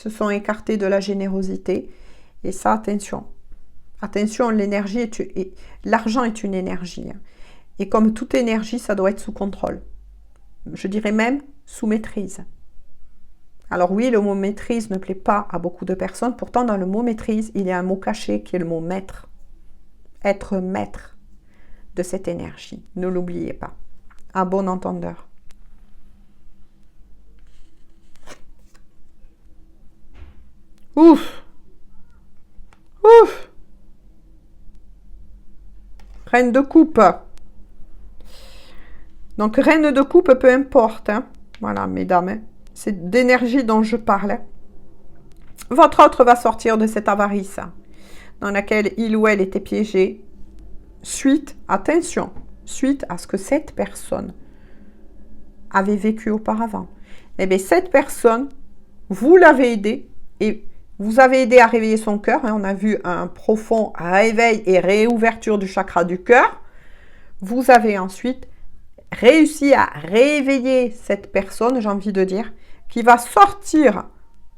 sont écartés de la générosité. Et ça, attention. Attention, l'argent est une énergie. Et comme toute énergie, ça doit être sous contrôle. Je dirais même sous maîtrise. Alors oui, le mot maîtrise ne plaît pas à beaucoup de personnes. Pourtant, dans le mot maîtrise, il y a un mot caché qui est le mot maître. Être maître de cette énergie. Ne l'oubliez pas. À bon entendeur. Ouf! Ouf! Reine de coupe. Donc, reine de coupe, peu importe. Hein. Voilà, mesdames. Hein. C'est d'énergie dont je parlais. Votre autre va sortir de cette avarice dans laquelle il ou elle était piégé suite, attention, suite à ce que cette personne avait vécu auparavant. Eh bien, cette personne, vous l'avez aidé et vous avez aidé à réveiller son cœur. Hein. On a vu un profond réveil et réouverture du chakra du cœur. Vous avez ensuite réussi à réveiller cette personne, j'ai envie de dire, qui va sortir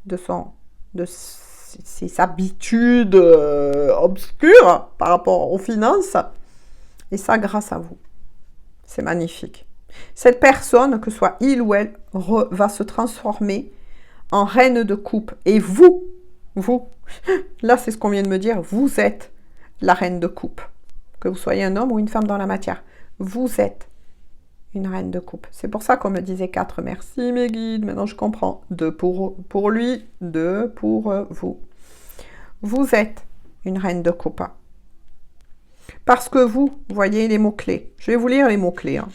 de ses habitudes obscures par rapport aux finances. Et ça, grâce à vous. C'est magnifique. Cette personne, que ce soit il ou elle, va se transformer en reine de coupe. Et vous, là c'est ce qu'on vient de me dire, vous êtes la reine de coupe. Que vous soyez un homme ou une femme dans la matière. Vous êtes une reine de coupe. C'est pour ça qu'on me disait 4. Merci mes guides, maintenant je comprends. 2 pour lui, 2 pour vous. Vous êtes une reine de coupe. Parce que vous voyez les mots-clés. Je vais vous lire les mots-clés. Hein.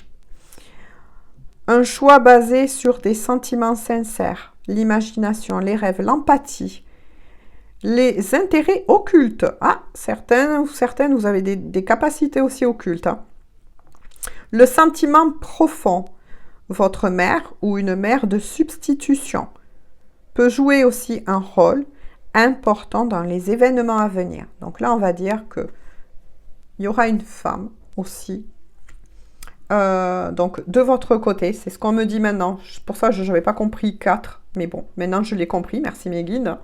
Un choix basé sur des sentiments sincères, l'imagination, les rêves, l'empathie, les intérêts occultes. Ah, certaines, vous avez des capacités aussi occultes. Hein. Le sentiment profond, votre mère ou une mère de substitution, peut jouer aussi un rôle important dans les événements à venir. Donc là, on va dire que il y aura une femme aussi. Donc, de votre côté, c'est ce qu'on me dit maintenant. Pour ça, je n'avais pas compris 4. Mais bon, maintenant, je l'ai compris. Merci mes guides.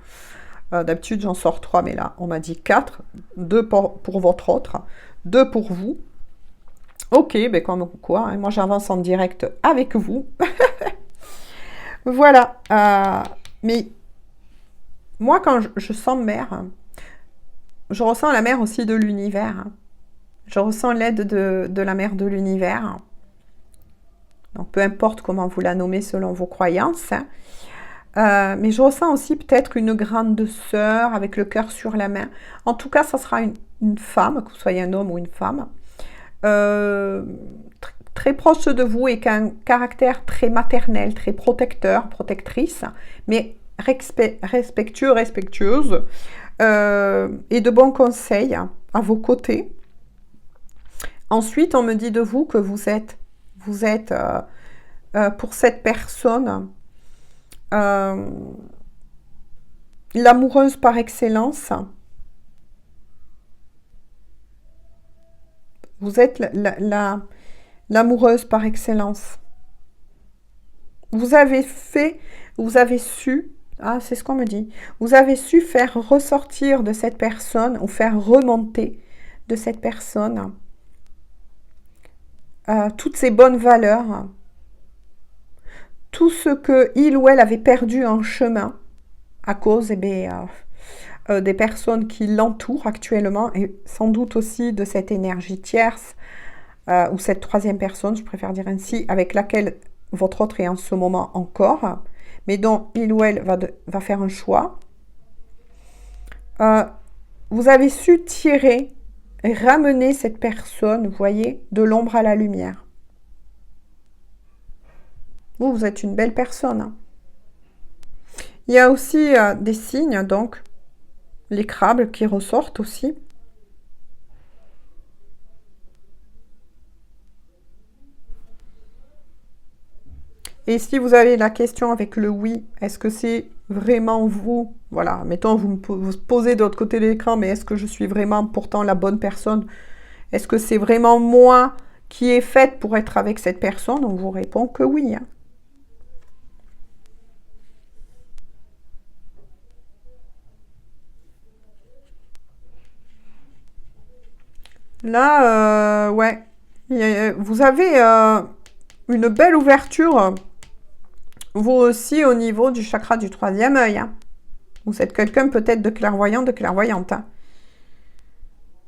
D'habitude, j'en sors 3, mais là, on m'a dit 4. 2 pour votre autre. 2 pour vous. Ok, ben comme quoi. Hein, moi, j'avance en direct avec vous. Voilà. Mais moi, quand je sens mère, je ressens la mère aussi de l'univers. Je ressens l'aide de la mère de l'univers. Donc, peu importe comment vous la nommez selon vos croyances. Mais je ressens aussi peut-être une grande sœur avec le cœur sur la main. En tout cas, ça sera une femme, que vous soyez un homme ou une femme, très proche de vous et qui a un caractère très maternel, très protecteur, protectrice, mais respectueuse, et de bons conseils à vos côtés. Ensuite, on me dit de vous que vous êtes pour cette personne l'amoureuse par excellence. Vous êtes l'amoureuse par excellence. Vous avez su, c'est ce qu'on me dit, vous avez su faire ressortir de cette personne ou faire remonter de cette personne toutes ces bonnes valeurs, tout ce que il ou elle avait perdu en chemin à cause des personnes qui l'entourent actuellement et sans doute aussi de cette énergie tierce ou cette troisième personne, je préfère dire ainsi, avec laquelle votre autre est en ce moment encore, mais dont il ou elle va faire un choix. Vous avez su tirer et ramener cette personne, vous voyez, de l'ombre à la lumière. Vous êtes une belle personne. Hein. Il y a aussi des signes, donc, les crabes qui ressortent aussi. Et si vous avez la question avec le oui, est-ce que c'est vraiment vous? Voilà, mettons, vous posez de l'autre côté de l'écran, mais est-ce que je suis vraiment pourtant la bonne personne? Est-ce que c'est vraiment moi qui est faite pour être avec cette personne? On vous répond que oui. Hein. Là, ouais, vous avez une belle ouverture Vous aussi au niveau du chakra du troisième œil. Hein. Vous êtes quelqu'un peut-être de clairvoyant, de clairvoyante. Hein.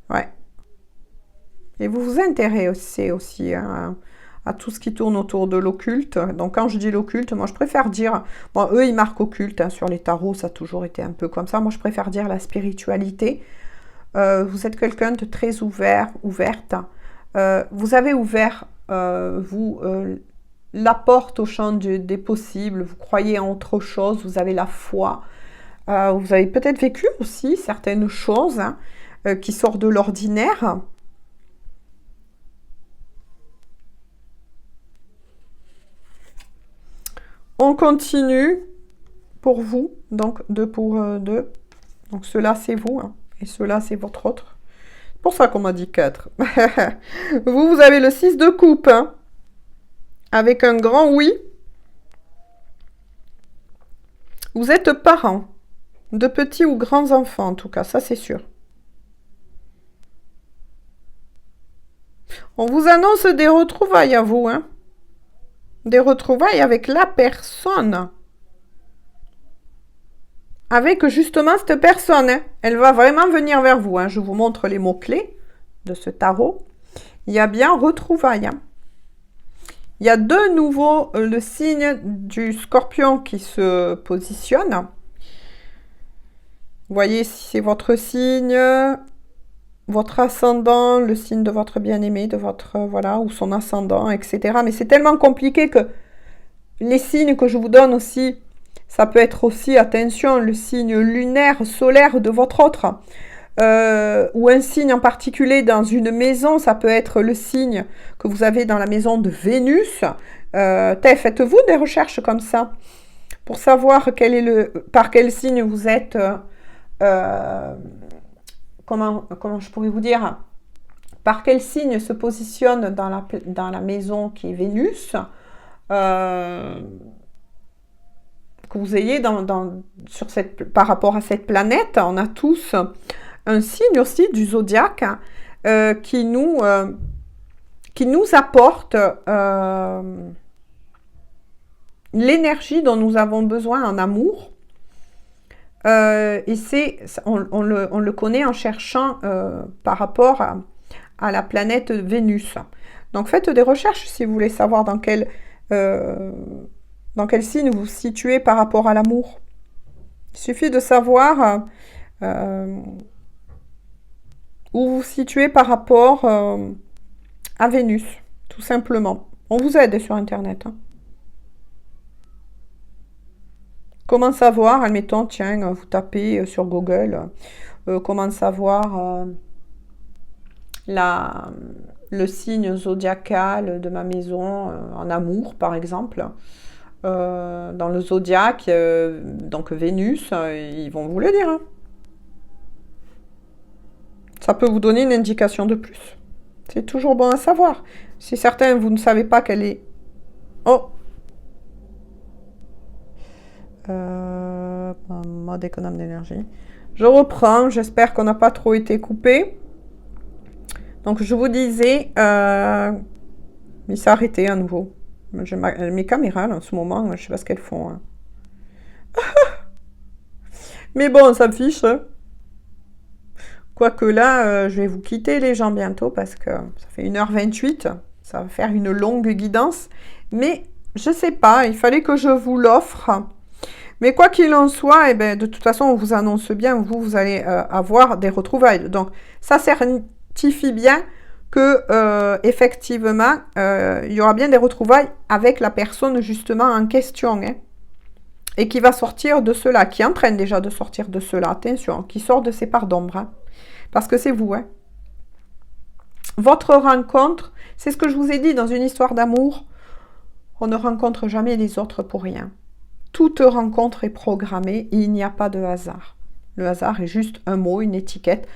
Ouais. Et vous vous intéressez aussi hein, à tout ce qui tourne autour de l'occulte. Donc quand je dis l'occulte, moi je préfère dire... Bon, eux ils marquent occulte hein, sur les tarots, ça a toujours été un peu comme ça. Moi je préfère dire la spiritualité. Vous êtes quelqu'un de très ouvert, ouverte. Vous avez ouvert, la porte au champ des possibles. Vous croyez en autre chose, vous avez la foi. Vous avez peut-être vécu aussi certaines choses hein, qui sortent de l'ordinaire. On continue pour vous, donc 2 pour 2. Donc cela c'est vous, hein, et cela c'est votre autre. C'est pour ça qu'on m'a dit 4. Vous avez le 6 de coupe, hein, avec un grand oui. Vous êtes parents, de petits ou grands enfants en tout cas, ça c'est sûr. On vous annonce des retrouvailles à vous, hein. Des retrouvailles avec la personne. Avec justement cette personne. Hein. Elle va vraiment venir vers vous. Hein. Je vous montre les mots-clés de ce tarot. Il y a bien retrouvailles. Hein. Il y a de nouveau le signe du scorpion qui se positionne. Vous voyez si c'est votre signe, votre ascendant, le signe de votre bien-aimé, de votre, voilà, ou son ascendant, etc. Mais c'est tellement compliqué que les signes que je vous donne aussi, ça peut être aussi, attention, le signe lunaire, solaire de votre autre. Ou un signe en particulier dans une maison, ça peut être le signe que vous avez dans la maison de Vénus. Faites-vous des recherches comme ça pour savoir par quel signe vous êtes, comment je pourrais vous dire, par quel signe se positionne dans la maison qui est Vénus, que vous ayez par rapport à cette planète. On a tous un signe aussi du zodiaque qui nous apporte l'énergie dont nous avons besoin en amour. Et on le connaît en cherchant par rapport à la planète Vénus. Donc faites des recherches si vous voulez savoir dans quel signe vous vous situez par rapport à l'amour. Il suffit de savoir où vous vous situez par rapport à Vénus, tout simplement. On vous aide sur Internet. Hein. Comment savoir, admettons, tiens, vous tapez sur Google, comment savoir le signe zodiacal de ma maison en amour, par exemple. Dans le zodiaque, donc Vénus, ils vont vous le dire. Hein. Ça peut vous donner une indication de plus. C'est toujours bon à savoir. Si certains, vous ne savez pas quelle est... Oh, mode économe d'énergie. Je reprends, j'espère qu'on n'a pas trop été coupé. Donc je vous disais, mais ça a arrêté à nouveau. Mes caméras là, en ce moment, je ne sais pas ce qu'elles font. Hein. Mais bon, ça me fiche. Hein. Quoique là, je vais vous quitter les gens bientôt parce que ça fait 1h28. Ça va faire une longue guidance. Mais je sais pas, il fallait que je vous l'offre. Mais quoi qu'il en soit, eh ben, de toute façon, on vous annonce bien, vous allez avoir des retrouvailles. Donc, ça certifie bien que, effectivement, il y aura bien des retrouvailles avec la personne justement en question. Hein, et qui va sortir de cela, qui est en train déjà de sortir de cela, attention, qui sort de ses parts d'ombre. Hein, parce que c'est vous. Hein. Votre rencontre, c'est ce que je vous ai dit dans une histoire d'amour, on ne rencontre jamais les autres pour rien. Toute rencontre est programmée et il n'y a pas de hasard. Le hasard est juste un mot, une étiquette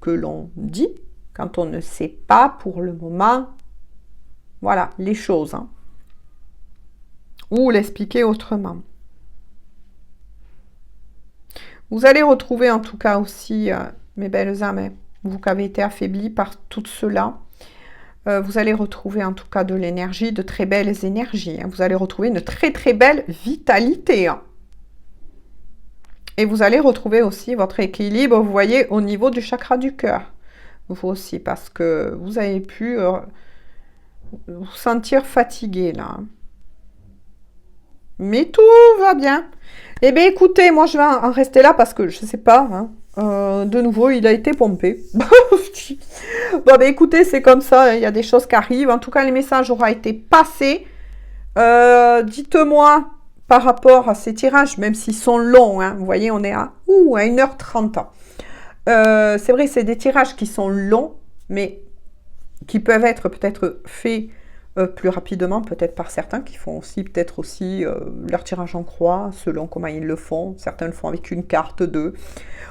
que l'on dit quand on ne sait pas pour le moment, voilà, les choses. Hein. Ou l'expliquer autrement. Vous allez retrouver en tout cas aussi, mes belles âmes, vous qui avez été affaiblis par tout cela. Vous allez retrouver en tout cas de l'énergie, de très belles énergies. Hein. Vous allez retrouver une très très belle vitalité. Hein. Et vous allez retrouver aussi votre équilibre, vous voyez, au niveau du chakra du cœur. Vous aussi, parce que vous avez pu vous sentir fatigué là. Hein. Mais tout va bien. Eh bien, écoutez, moi, je vais en rester là parce que je ne sais pas. Hein, de nouveau, il a été pompé. Bon, ben écoutez, c'est comme ça. Il y a des choses qui arrivent. En tout cas, les messages auront été passés. Dites-moi par rapport à ces tirages, même s'ils sont longs. Hein, vous voyez, on est à 1h30. C'est vrai, c'est des tirages qui sont longs, mais qui peuvent être peut-être faits plus rapidement, peut-être par certains qui font aussi peut-être aussi leur tirage en croix, selon comment ils le font. Certains le font avec une carte, 2.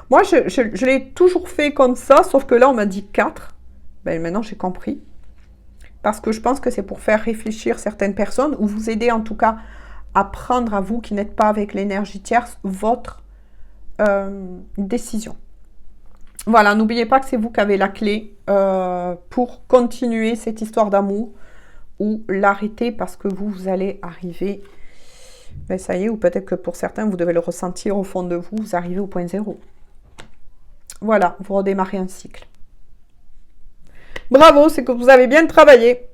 Moi, je l'ai toujours fait comme ça, sauf que là, on m'a dit 4. Ben, maintenant, j'ai compris. Parce que je pense que c'est pour faire réfléchir certaines personnes, ou vous aider en tout cas à prendre à vous, qui n'êtes pas avec l'énergie tierce, votre décision. Voilà, n'oubliez pas que c'est vous qui avez la clé pour continuer cette histoire d'amour, ou l'arrêter parce que vous allez arriver, ben ça y est, ou peut-être que pour certains, vous devez le ressentir au fond de vous, vous arrivez au point zéro. Voilà, vous redémarrez un cycle. Bravo, c'est que vous avez bien travaillé.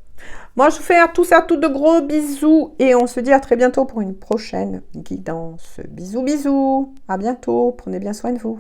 Moi, je vous fais à tous et à toutes de gros bisous et on se dit à très bientôt pour une prochaine guidance. Bisous, bisous. À bientôt. Prenez bien soin de vous.